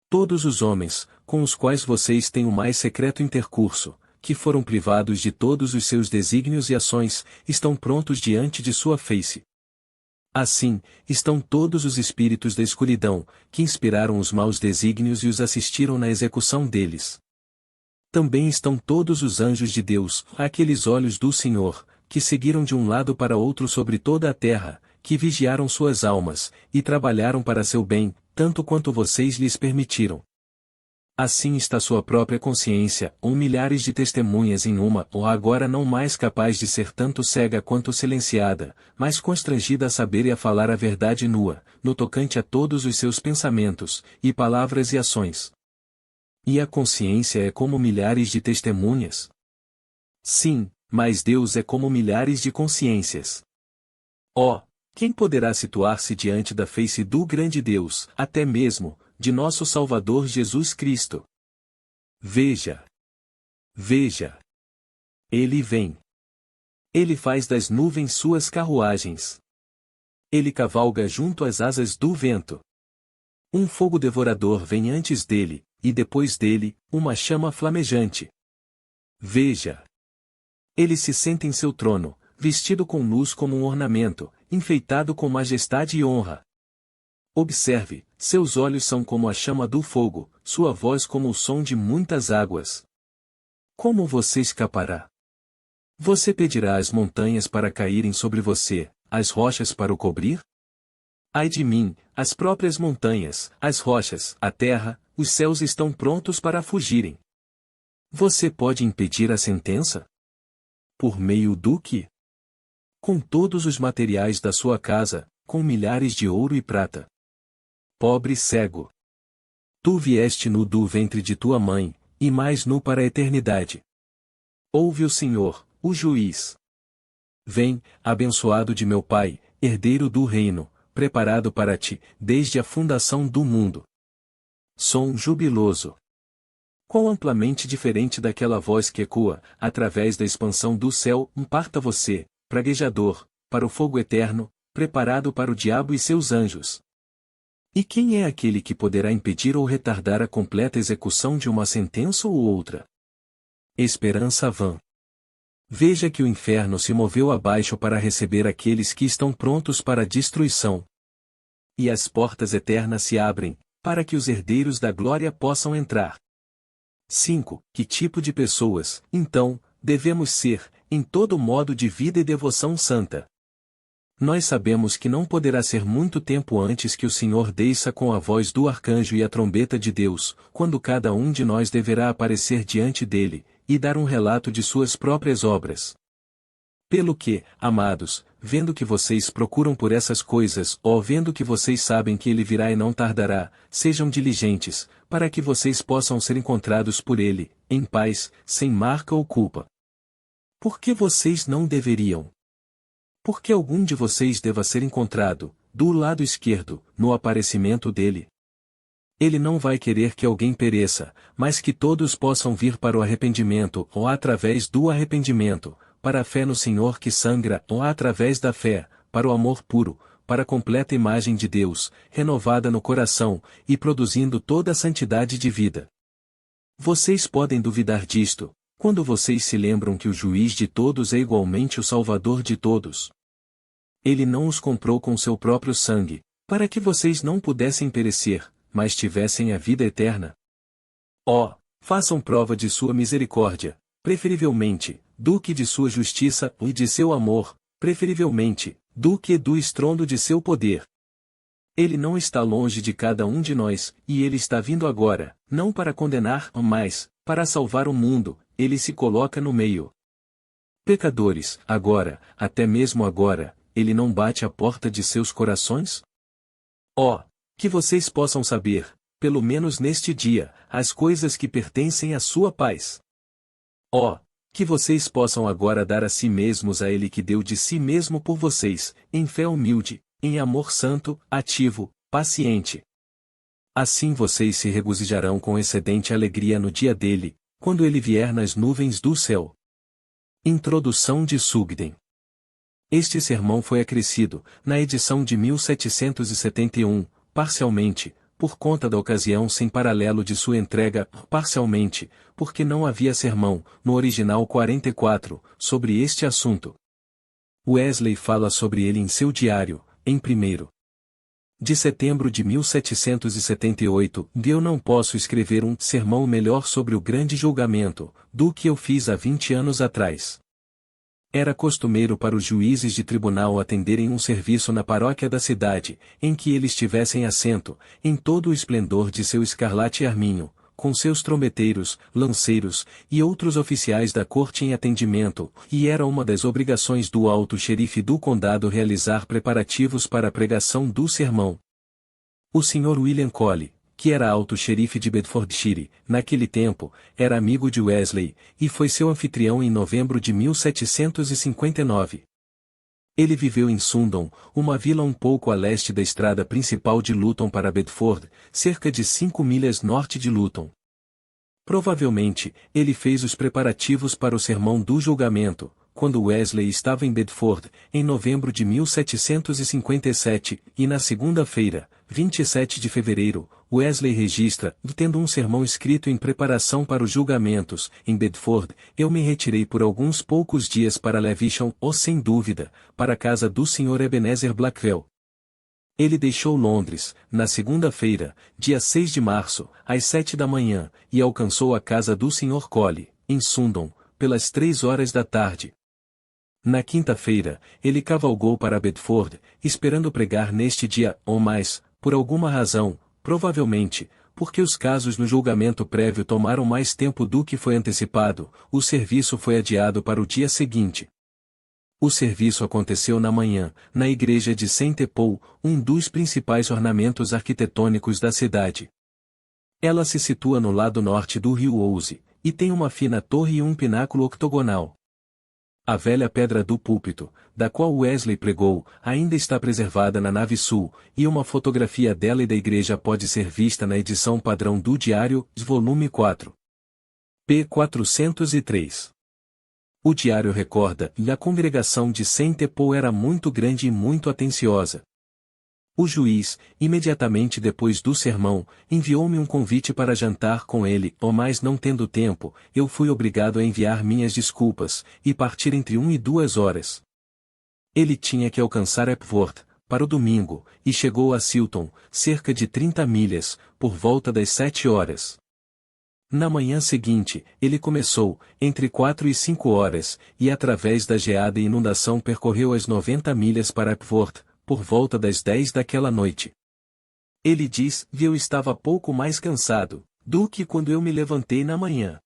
Todos os homens, com os quais vocês têm o mais secreto intercurso, que foram privados de todos os seus desígnios e ações, estão prontos diante de sua face. Assim, estão todos os espíritos da escuridão, que inspiraram os maus desígnios e os assistiram na execução deles. Também estão todos os anjos de Deus, aqueles olhos do Senhor, que seguiram de um lado para outro sobre toda a terra, que vigiaram suas almas, e trabalharam para seu bem, tanto quanto vocês lhes permitiram. Assim está sua própria consciência, ou milhares de testemunhas em uma, ou agora não mais capaz de ser tanto cega quanto silenciada, mas constrangida a saber e a falar a verdade nua, no tocante a todos os seus pensamentos, e palavras e ações. E a consciência é como milhares de testemunhas? Sim, mas Deus é como milhares de consciências. Oh, quem poderá situar-se diante da face do grande Deus, até mesmo, de nosso Salvador Jesus Cristo? Veja! Veja! Ele vem. Ele faz das nuvens suas carruagens. Ele cavalga junto às asas do vento. Um fogo devorador vem antes dele, e depois dele, uma chama flamejante. Veja! Ele se senta em seu trono, vestido com luz como um ornamento, enfeitado com majestade e honra. Observe, seus olhos são como a chama do fogo, sua voz como o som de muitas águas. Como você escapará? Você pedirá às montanhas para caírem sobre você, as rochas para o cobrir? Ai de mim, as próprias montanhas, as rochas, a terra, os céus estão prontos para fugirem. Você pode impedir a sentença? Por meio do quê? Com todos os materiais da sua casa, com milhares de ouro e prata. Pobre cego! Tu vieste nu do ventre de tua mãe, e mais nu para a eternidade. Ouve o Senhor, o juiz. Vem, abençoado de meu Pai, herdeiro do reino, preparado para ti, desde a fundação do mundo. Som jubiloso. Quão amplamente diferente daquela voz que ecoa, através da expansão do céu, parta você, praguejador, para o fogo eterno, preparado para o diabo e seus anjos. E quem é aquele que poderá impedir ou retardar a completa execução de uma sentença ou outra? Esperança vã. Veja que o inferno se moveu abaixo para receber aqueles que estão prontos para a destruição. E as portas eternas se abrem, para que os herdeiros da glória possam entrar. 5. Que tipo de pessoas, então, devemos ser, em todo modo de vida e devoção santa? Nós sabemos que não poderá ser muito tempo antes que o Senhor desça com a voz do arcanjo e a trombeta de Deus, quando cada um de nós deverá aparecer diante dele, e dar um relato de suas próprias obras. Pelo que, amados, vendo que vocês procuram por essas coisas, ou vendo que vocês sabem que ele virá e não tardará, sejam diligentes, para que vocês possam ser encontrados por ele, em paz, sem marca ou culpa. Por que vocês não deveriam? Porque algum de vocês deva ser encontrado, do lado esquerdo, no aparecimento dele. Ele não vai querer que alguém pereça, mas que todos possam vir para o arrependimento, ou através do arrependimento, para a fé no Senhor que sangra, ou através da fé, para o amor puro, para a completa imagem de Deus, renovada no coração, e produzindo toda a santidade de vida. Vocês podem duvidar disto, quando vocês se lembram que o juiz de todos é igualmente o Salvador de todos. Ele não os comprou com seu próprio sangue, para que vocês não pudessem perecer, mas tivessem a vida eterna. Ó, façam prova de sua misericórdia, preferivelmente, do que de sua justiça, e de seu amor, preferivelmente, do que do estrondo de seu poder. Ele não está longe de cada um de nós, e ele está vindo agora, não para condenar, mas, para salvar o mundo, ele se coloca no meio. Pecadores, agora, até mesmo agora, ele não bate à porta de seus corações? Ó, que vocês possam saber, pelo menos neste dia, as coisas que pertencem à sua paz. Ó, que vocês possam agora dar a si mesmos a ele que deu de si mesmo por vocês, em fé humilde, em amor santo, ativo, paciente. Assim vocês se regozijarão com excedente alegria no dia dele, quando ele vier nas nuvens do céu. Introdução de Sugden. Este sermão foi acrescido, na edição de 1771, parcialmente, por conta da ocasião sem paralelo de sua entrega, parcialmente, porque não havia sermão, no original 44, sobre este assunto. Wesley fala sobre ele em seu diário, em 1º de setembro de 1778, eu não posso escrever um sermão melhor sobre o grande julgamento, do que eu fiz há 20 anos atrás. Era costumeiro para os juízes de tribunal atenderem um serviço na paróquia da cidade, em que eles tivessem assento, em todo o esplendor de seu escarlate arminho, com seus trombeteiros, lanceiros, e outros oficiais da corte em atendimento, e era uma das obrigações do alto xerife do condado realizar preparativos para a pregação do sermão. O Sr. William Cole, que era alto xerife de Bedfordshire, naquele tempo, era amigo de Wesley, e foi seu anfitrião em novembro de 1759. Ele viveu em Sundon, uma vila um pouco a leste da estrada principal de Luton para Bedford, cerca de 5 milhas norte de Luton. Provavelmente, ele fez os preparativos para o sermão do julgamento, quando Wesley estava em Bedford, em novembro de 1757, e na segunda-feira, 27 de fevereiro, Wesley registra, tendo um sermão escrito em preparação para os julgamentos, em Bedford, eu me retirei por alguns poucos dias para Lewisham, ou sem dúvida, para a casa do Sr. Ebenezer Blackwell. Ele deixou Londres, na segunda-feira, dia 6 de março, às 7 da manhã, e alcançou a casa do Sr. Cole, em Sundon, pelas 3 horas da tarde. Na quinta-feira, ele cavalgou para Bedford, esperando pregar neste dia, ou mais, por alguma razão, provavelmente, porque os casos no julgamento prévio tomaram mais tempo do que foi antecipado, o serviço foi adiado para o dia seguinte. O serviço aconteceu na manhã, na igreja de St. Paul, um dos principais ornamentos arquitetônicos da cidade. Ela se situa no lado norte do rio Ouse, e tem uma fina torre e um pináculo octogonal. A velha pedra do púlpito, da qual Wesley pregou, ainda está preservada na nave sul, e uma fotografia dela e da igreja pode ser vista na edição padrão do Diário, volume 4. p. 403. O diário recorda, e a congregação de St. Paul era muito grande e muito atenciosa. O juiz, imediatamente depois do sermão, enviou-me um convite para jantar com ele, mas não tendo tempo, eu fui obrigado a enviar minhas desculpas, e partir entre 1 e 2 horas. Ele tinha que alcançar Epworth, para o domingo, e chegou a Silton, cerca de 30 milhas, por volta das 7 horas. Na manhã seguinte, ele começou, entre 4 e 5 horas, e através da geada e inundação percorreu as 90 milhas para Epworth, por volta das 10 daquela noite. Ele diz, eu estava pouco mais cansado, do que quando eu me levantei na manhã.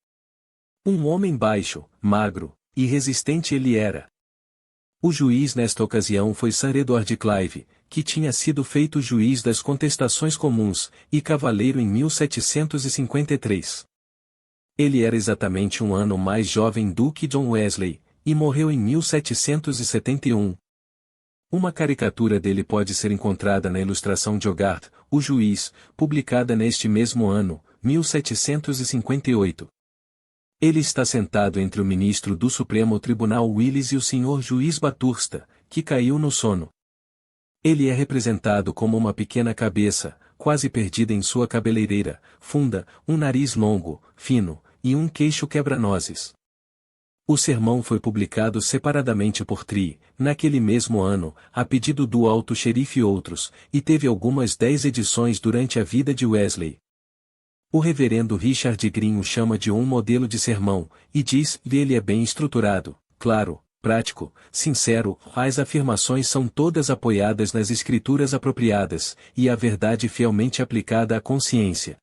Um homem baixo, magro, e resistente ele era. O juiz nesta ocasião foi Sir Edward Clive, que tinha sido feito juiz das contestações comuns, e cavaleiro em 1753. Ele era exatamente um ano mais jovem do que John Wesley, e morreu em 1771. Uma caricatura dele pode ser encontrada na ilustração de Hogarth, o juiz, publicada neste mesmo ano, 1758. Ele está sentado entre o ministro do Supremo Tribunal Willis e o senhor juiz Bathurst, que caiu no sono. Ele é representado como uma pequena cabeça, quase perdida em sua cabeleireira, funda, um nariz longo, fino, e um queixo quebra-nozes. O sermão foi publicado separadamente por Tree, naquele mesmo ano, a pedido do alto xerife e outros, e teve algumas 10 edições durante a vida de Wesley. O reverendo Richard Green o chama de um modelo de sermão, e diz que ele é bem estruturado, claro, prático, sincero, as afirmações são todas apoiadas nas escrituras apropriadas, e a verdade fielmente aplicada à consciência.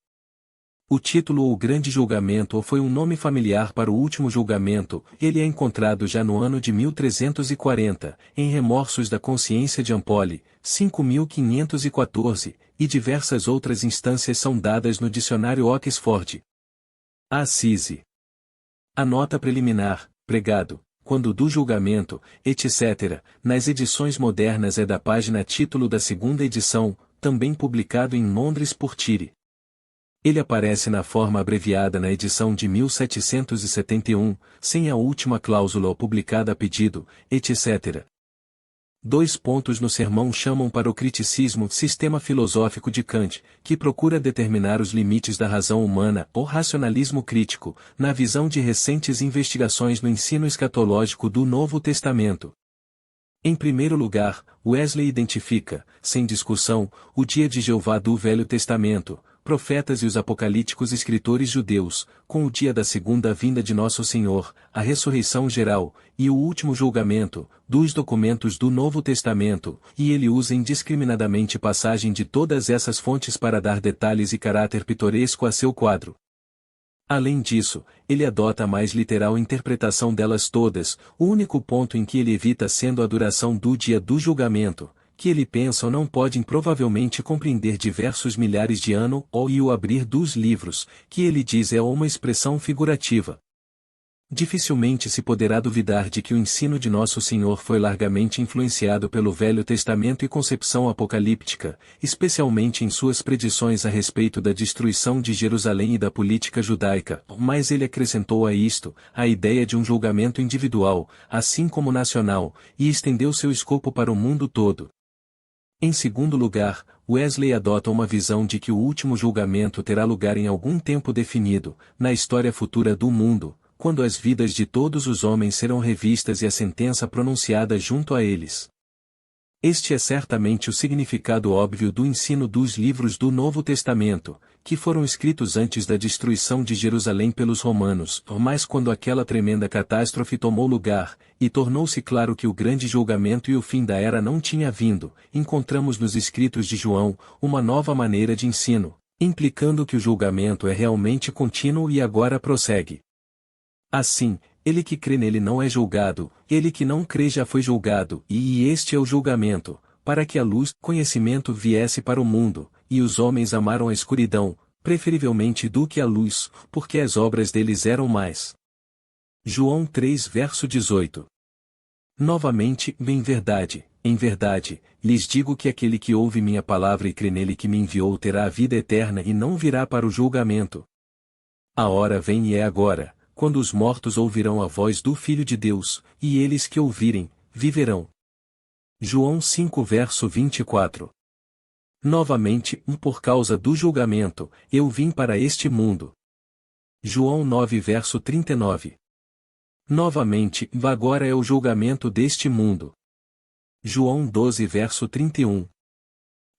O título O Grande Julgamento foi um nome familiar para o último julgamento, ele é encontrado já no ano de 1340, em Remorsos da Consciência de Ampoli, 5514, e diversas outras instâncias são dadas no dicionário Oxford. Assise. A nota preliminar, pregado, quando do julgamento, etc., nas edições modernas é da página título da segunda edição, também publicado em Londres por Tire. Ele aparece na forma abreviada na edição de 1771, sem a última cláusula publicada a pedido, etc. 2 pontos no sermão chamam para o criticismo sistema filosófico de Kant, que procura determinar os limites da razão humana ou racionalismo crítico, na visão de recentes investigações no ensino escatológico do Novo Testamento. Em primeiro lugar, Wesley identifica, sem discussão, o dia de Jeová do Velho Testamento, profetas e os apocalípticos escritores judeus, com o dia da segunda vinda de Nosso Senhor, a ressurreição geral, e o último julgamento, dos documentos do Novo Testamento, e ele usa indiscriminadamente passagem de todas essas fontes para dar detalhes e caráter pitoresco a seu quadro. Além disso, ele adota a mais literal interpretação delas todas, o único ponto em que ele evita sendo a duração do dia do julgamento, que ele pensa ou não podem provavelmente compreender diversos milhares de anos, ou e o abrir dos livros, que ele diz é uma expressão figurativa. Dificilmente se poderá duvidar de que o ensino de Nosso Senhor foi largamente influenciado pelo Velho Testamento e concepção apocalíptica, especialmente em suas predições a respeito da destruição de Jerusalém e da política judaica, mas ele acrescentou a isto, a ideia de um julgamento individual, assim como nacional, e estendeu seu escopo para o mundo todo. Em segundo lugar, Wesley adota uma visão de que o último julgamento terá lugar em algum tempo definido, na história futura do mundo, quando as vidas de todos os homens serão revistas e a sentença pronunciada junto a eles. Este é certamente o significado óbvio do ensino dos livros do Novo Testamento, que foram escritos antes da destruição de Jerusalém pelos romanos, mas quando aquela tremenda catástrofe tomou lugar, e tornou-se claro que o grande julgamento e o fim da era não tinha vindo, encontramos nos escritos de João, uma nova maneira de ensino, implicando que o julgamento é realmente contínuo e agora prossegue. Assim, ele que crê nele não é julgado, ele que não crê já foi julgado, e este é o julgamento, para que a luz, conhecimento viesse para o mundo, e os homens amaram a escuridão, preferivelmente do que a luz, porque as obras deles eram mais. João 3 verso 18. Novamente, em verdade, lhes digo que aquele que ouve minha palavra e crê nele que me enviou terá a vida eterna e não virá para o julgamento. A hora vem e é agora, quando os mortos ouvirão a voz do Filho de Deus, e eles que ouvirem, viverão. João 5 verso 24. Novamente, por causa do julgamento, eu vim para este mundo. João 9 verso 39. Novamente, agora é o julgamento deste mundo. João 12 verso 31.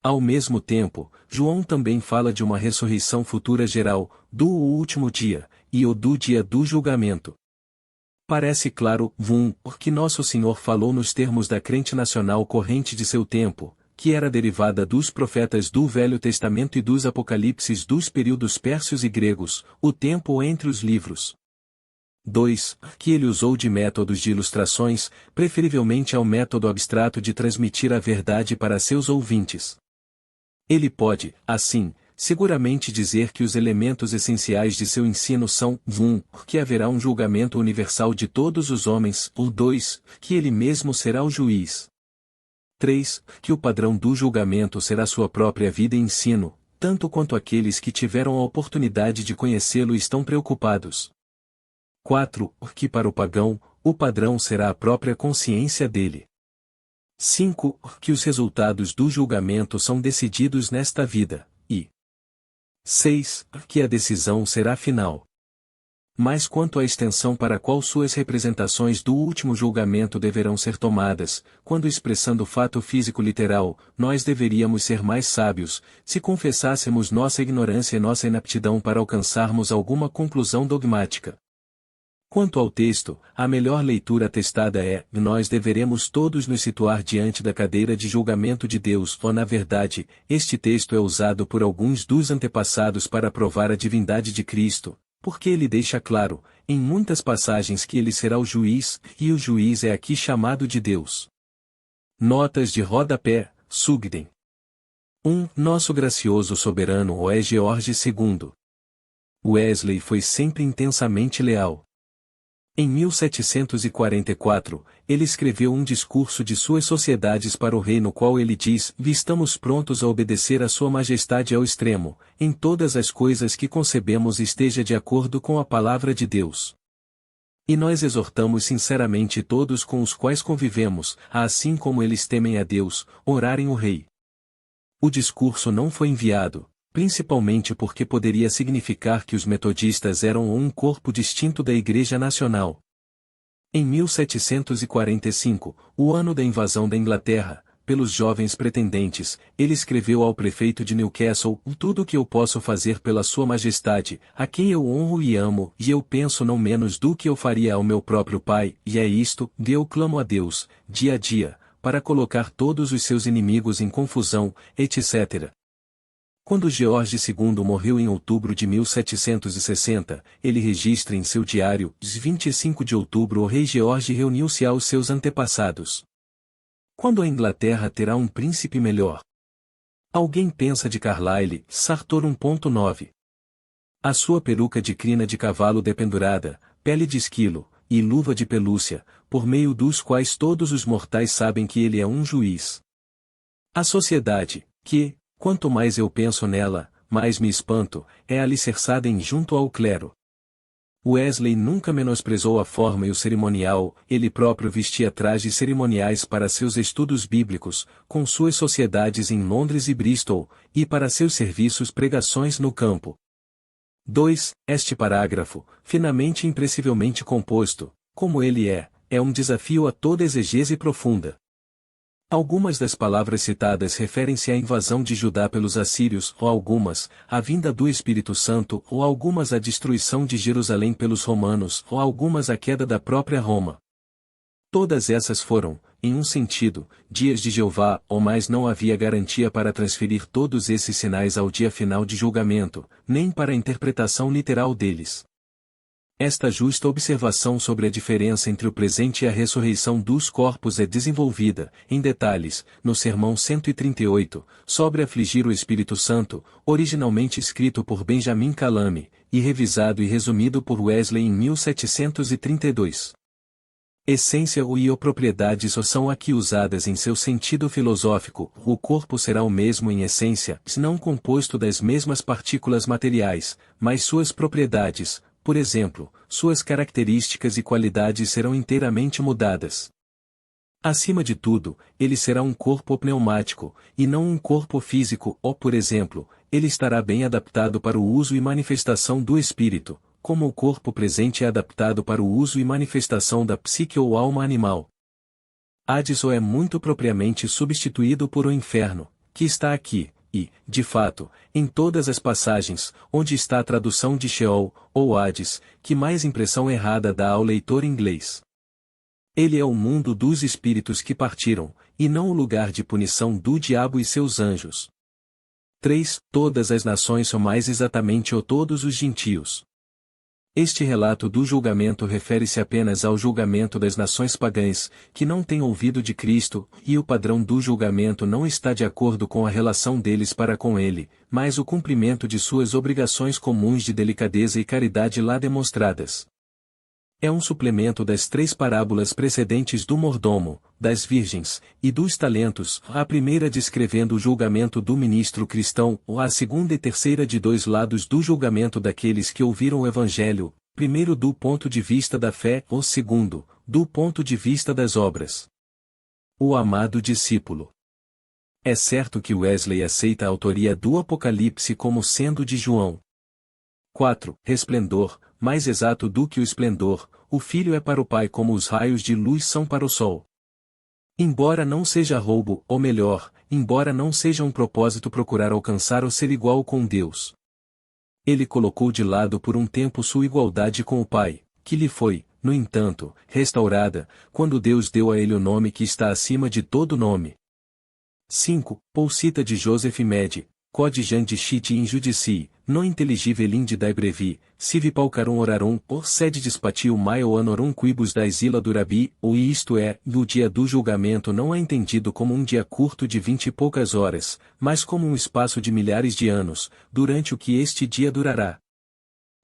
Ao mesmo tempo, João também fala de uma ressurreição futura geral, do último dia, e o do dia do julgamento. Parece claro, porque Nosso Senhor falou nos termos da crente nacional corrente de seu tempo, que era derivada dos profetas do Velho Testamento e dos apocalipses dos períodos pérsios e gregos, o tempo entre os livros. 2. Que ele usou de métodos de ilustrações, preferivelmente ao método abstrato de transmitir a verdade para seus ouvintes. Ele pode, assim, seguramente dizer que os elementos essenciais de seu ensino são, que haverá um julgamento universal de todos os homens, 2, que ele mesmo será o juiz. 3. Que o padrão do julgamento será sua própria vida e ensino, tanto quanto aqueles que tiveram a oportunidade de conhecê-lo estão preocupados. 4. Que para o pagão, o padrão será a própria consciência dele. 5. Que os resultados do julgamento são decididos nesta vida, e 6. Que a decisão será final. Mas quanto à extensão para a qual suas representações do último julgamento deverão ser tomadas, quando expressando fato físico literal, nós deveríamos ser mais sábios, se confessássemos nossa ignorância e nossa inaptidão para alcançarmos alguma conclusão dogmática. Quanto ao texto, a melhor leitura atestada é: nós deveremos todos nos situar diante da cadeira de julgamento de Deus, ou na verdade, este texto é usado por alguns dos antepassados para provar a divindade de Cristo, porque ele deixa claro, em muitas passagens, que ele será o juiz, e o juiz é aqui chamado de Deus. Notas de rodapé, Sugden. 1. Nosso gracioso soberano é George II. Wesley foi sempre intensamente leal. Em 1744, ele escreveu um discurso de suas sociedades para o rei no qual ele diz: estamos prontos a obedecer a sua majestade ao extremo, em todas as coisas que concebemos esteja de acordo com a palavra de Deus. E nós exortamos sinceramente todos com os quais convivemos, a assim como eles temem a Deus, orarem o rei. O discurso não foi enviado, principalmente porque poderia significar que os metodistas eram um corpo distinto da Igreja Nacional. Em 1745, o ano da invasão da Inglaterra, pelos jovens pretendentes, ele escreveu ao prefeito de Newcastle: tudo o que eu posso fazer pela sua majestade, a quem eu honro e amo, e eu penso não menos do que eu faria ao meu próprio pai, e é isto, que eu clamo a Deus, dia a dia, para colocar todos os seus inimigos em confusão, etc. Quando George II morreu em outubro de 1760, ele registra em seu diário: 25 de outubro o rei George reuniu-se aos seus antepassados. Quando a Inglaterra terá um príncipe melhor? Alguém pensa de Carlyle, Sartor 1.9. A sua peruca de crina de cavalo dependurada, pele de esquilo, e luva de pelúcia, por meio dos quais todos os mortais sabem que ele é um juiz. A sociedade, que, quanto mais eu penso nela, mais me espanto, é alicerçada em junto ao clero. Wesley nunca menosprezou a forma e o cerimonial, ele próprio vestia trajes cerimoniais para seus estudos bíblicos, com suas sociedades em Londres e Bristol, e para seus serviços pregações no campo. 2. Este parágrafo, finamente e impressivelmente composto, como ele é um desafio a toda exegese profunda. Algumas das palavras citadas referem-se à invasão de Judá pelos assírios, ou algumas, à vinda do Espírito Santo, ou algumas à destruição de Jerusalém pelos romanos, ou algumas à queda da própria Roma. Todas essas foram, em um sentido, dias de Jeová, mas não havia garantia para transferir todos esses sinais ao dia final de julgamento, nem para a interpretação literal deles. Esta justa observação sobre a diferença entre o presente e a ressurreição dos corpos é desenvolvida, em detalhes, no Sermão 138, sobre afligir o Espírito Santo, originalmente escrito por Benjamin Calame, e revisado e resumido por Wesley em 1732. Essência e propriedades são aqui usadas em seu sentido filosófico: o corpo será o mesmo em essência, não composto das mesmas partículas materiais, mas suas propriedades, por exemplo, suas características e qualidades serão inteiramente mudadas. Acima de tudo, ele será um corpo pneumático, e não um corpo físico, ou por exemplo, ele estará bem adaptado para o uso e manifestação do espírito, como o corpo presente é adaptado para o uso e manifestação da psique ou alma animal. Hades é muito propriamente substituído por o inferno, que está aqui. E, de fato, em todas as passagens, onde está a tradução de Sheol, ou Hades, que mais impressão errada dá ao leitor inglês. Ele é o mundo dos espíritos que partiram, e não o lugar de punição do diabo e seus anjos. 3. Todas as nações são mais exatamente todos os gentios. Este relato do julgamento refere-se apenas ao julgamento das nações pagãs, que não têm ouvido de Cristo, e o padrão do julgamento não está de acordo com a relação deles para com ele, mas o cumprimento de suas obrigações comuns de delicadeza e caridade lá demonstradas. É um suplemento das 3 parábolas precedentes do mordomo, das virgens, e dos talentos, a primeira descrevendo o julgamento do ministro cristão, a segunda e terceira de 2 lados do julgamento daqueles que ouviram o Evangelho, primeiro do ponto de vista da fé, ou segundo, do ponto de vista das obras. O amado discípulo. É certo que Wesley aceita a autoria do Apocalipse como sendo de João. 4. Resplendor, mais exato do que o esplendor, o Filho é para o Pai como os raios de luz são para o Sol. Embora não seja roubo, ou melhor, embora não seja um propósito procurar alcançar ou ser igual com Deus. Ele colocou de lado por um tempo sua igualdade com o Pai, que lhe foi, no entanto, restaurada, quando Deus deu a ele o nome que está acima de todo nome. 5. Paul cita de Joseph Med, Code Jean de Chit in Judici, non intelligible de dai brevi, sivi paucarum orarum, or sede dispatiu maio anorum quibus da isila durabi, ou isto é, o dia do julgamento não é entendido como um dia curto de 20 e poucas horas, mas como um espaço de milhares de anos, durante o que este dia durará.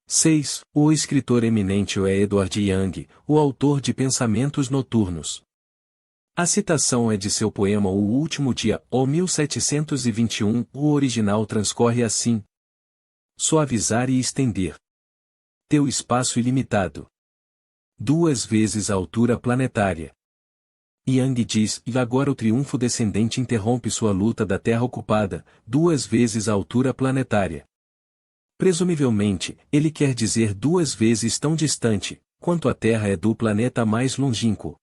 6. O escritor eminente é Edward Young, o autor de Pensamentos Noturnos. A citação é de seu poema O Último Dia, ou 1721, o original transcorre assim. Suavizar e estender. Teu espaço ilimitado. 2 vezes a altura planetária. Young diz, e agora o triunfo descendente interrompe sua luta da Terra ocupada, 2 vezes a altura planetária. Presumivelmente, ele quer dizer 2 vezes tão distante, quanto a Terra é do planeta mais longínquo.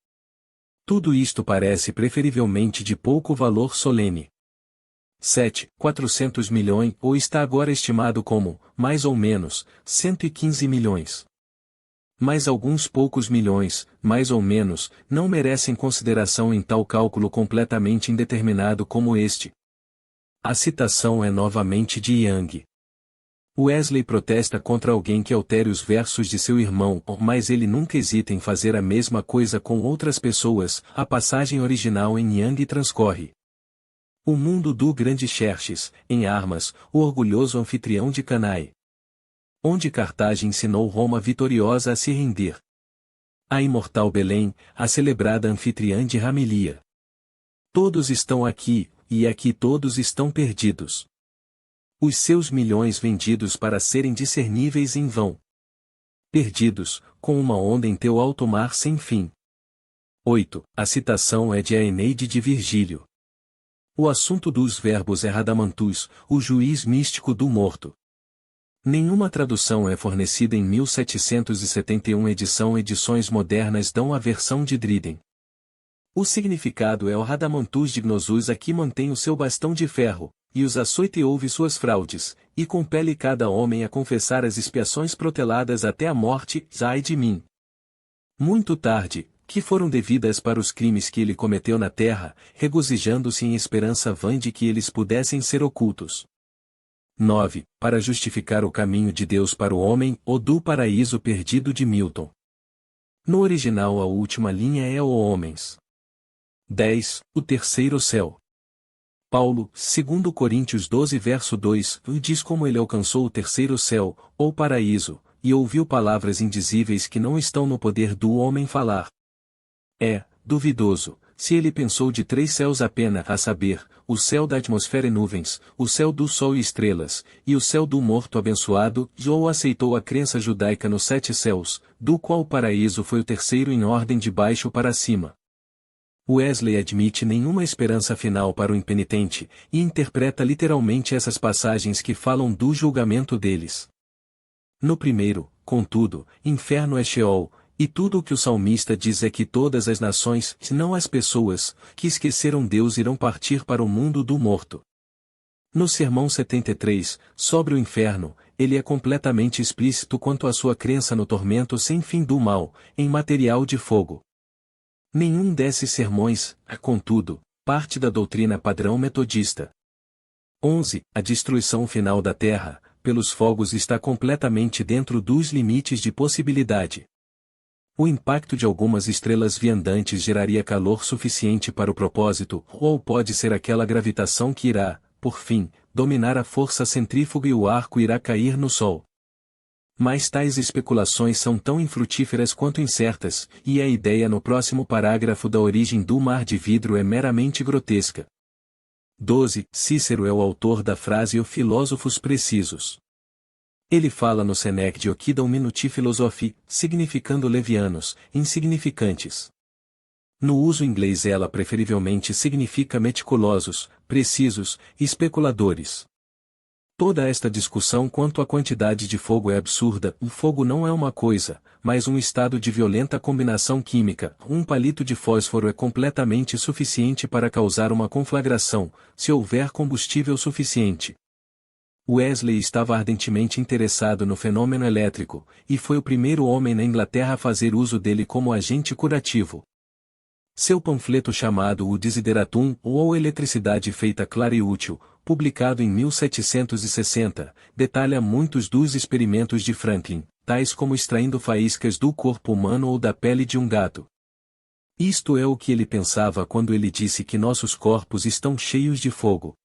Tudo isto parece preferivelmente de pouco valor solene. 7. 400 milhões, ou está agora estimado como, mais ou menos, 115 milhões. Mas alguns poucos milhões, mais ou menos, não merecem consideração em tal cálculo completamente indeterminado como este. A citação é novamente de Young. Wesley protesta contra alguém que altere os versos de seu irmão, mas ele nunca hesita em fazer a mesma coisa com outras pessoas. A passagem original em Young transcorre. O mundo do grande Xerxes, em armas, o orgulhoso anfitrião de Canaã. Onde Cartago ensinou Roma vitoriosa a se render. A imortal Belém, a celebrada anfitriã de Ramelia. Todos estão aqui, e aqui todos estão perdidos. Os seus milhões vendidos para serem discerníveis em vão. Perdidos, com uma onda em teu alto mar sem fim. 8. A citação é de Aeneide de Virgílio. O assunto dos verbos é Radamanthus, o juiz místico do morto. Nenhuma tradução é fornecida em 1771 edições modernas dão a versão de Dryden. O significado é o Radamanthus de Gnosus aqui mantém o seu bastão de ferro, e os açoite e ouve suas fraudes, e compele cada homem a confessar as expiações proteladas até a morte, ai de mim. Muito tarde, que foram devidas para os crimes que ele cometeu na terra, regozijando-se em esperança vã de que eles pudessem ser ocultos. 9. Para justificar o caminho de Deus para o homem, ou do paraíso perdido de Milton. No original a última linha é o homens. 10. O terceiro céu. Paulo, 2 Coríntios 12 verso 2, diz como ele alcançou o terceiro céu, ou paraíso, e ouviu palavras indizíveis que não estão no poder do homem falar. É duvidoso, se ele pensou de 3 céus apenas, a saber, o céu da atmosfera e nuvens, o céu do sol e estrelas, e o céu do morto abençoado, ou aceitou a crença judaica nos 7 céus, do qual o paraíso foi o terceiro em ordem de baixo para cima. Wesley admite nenhuma esperança final para o impenitente, e interpreta literalmente essas passagens que falam do julgamento deles. No primeiro, contudo, inferno é Sheol, e tudo o que o salmista diz é que todas as nações, se não as pessoas, que esqueceram Deus irão partir para o mundo do morto. No Sermão 73, sobre o inferno, ele é completamente explícito quanto à sua crença no tormento sem fim do mal, em material de fogo. Nenhum desses sermões, contudo, parte da doutrina padrão metodista. 11. A destruição final da Terra, pelos fogos está completamente dentro dos limites de possibilidade. O impacto de algumas estrelas viandantes geraria calor suficiente para o propósito, ou pode ser aquela gravitação que irá, por fim, dominar a força centrífuga e o arco irá cair no Sol. Mas tais especulações são tão infrutíferas quanto incertas, e a ideia no próximo parágrafo da origem do mar de vidro é meramente grotesca. 12. Cícero é o autor da frase "os filósofos precisos". Ele fala no Senec de Oquidam Minuti Philosophi, significando levianos, insignificantes. No uso inglês ela preferivelmente significa meticulosos, precisos, especuladores. Toda esta discussão quanto à quantidade de fogo é absurda. O fogo não é uma coisa, mas um estado de violenta combinação química. Um palito de fósforo é completamente suficiente para causar uma conflagração, se houver combustível suficiente. Wesley estava ardentemente interessado no fenômeno elétrico, e foi o primeiro homem na Inglaterra a fazer uso dele como agente curativo. Seu panfleto chamado O Desideratum, ou Eletricidade Feita Clara e Útil, publicado em 1760, detalha muitos dos experimentos de Franklin, tais como extraindo faíscas do corpo humano ou da pele de um gato. Isto é o que ele pensava quando ele disse que nossos corpos estão cheios de fogo.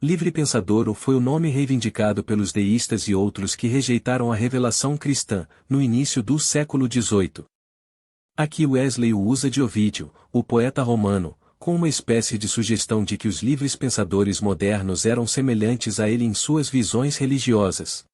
Livre pensador foi o nome reivindicado pelos deístas e outros que rejeitaram a revelação cristã, no início do século XVIII. Aqui Wesley o usa de Ovídio, o poeta romano, com uma espécie de sugestão de que os livres pensadores modernos eram semelhantes a ele em suas visões religiosas.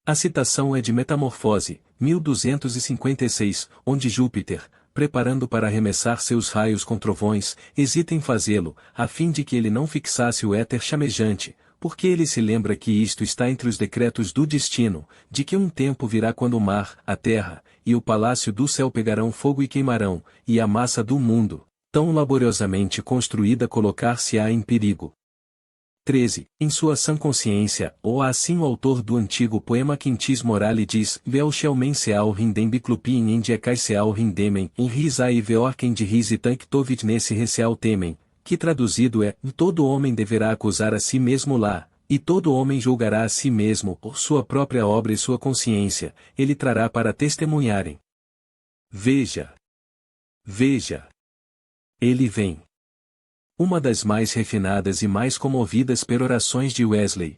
A citação é de Metamorfose, 1256, onde Júpiter, preparando para arremessar seus raios com trovões, hesita em fazê-lo, a fim de que ele não fixasse o éter chamejante, porque ele se lembra que isto está entre os decretos do destino, de que um tempo virá quando o mar, a terra, e o palácio do céu pegarão fogo e queimarão, e a massa do mundo, tão laboriosamente construída colocar-se-á em perigo. 13. Em sua sã consciência, ou assim o autor do antigo poema Quintis Morale diz, Vel shelmen seal rindem biclupin indiecai seal rindemen, in risai veorquem de risi tanctovit nesse receal temen, que traduzido é, todo homem deverá acusar a si mesmo lá, e todo homem julgará a si mesmo por sua própria obra e sua consciência, ele trará para testemunharem. Veja! Veja! Ele vem. Uma das mais refinadas e mais comovidas perorações de Wesley.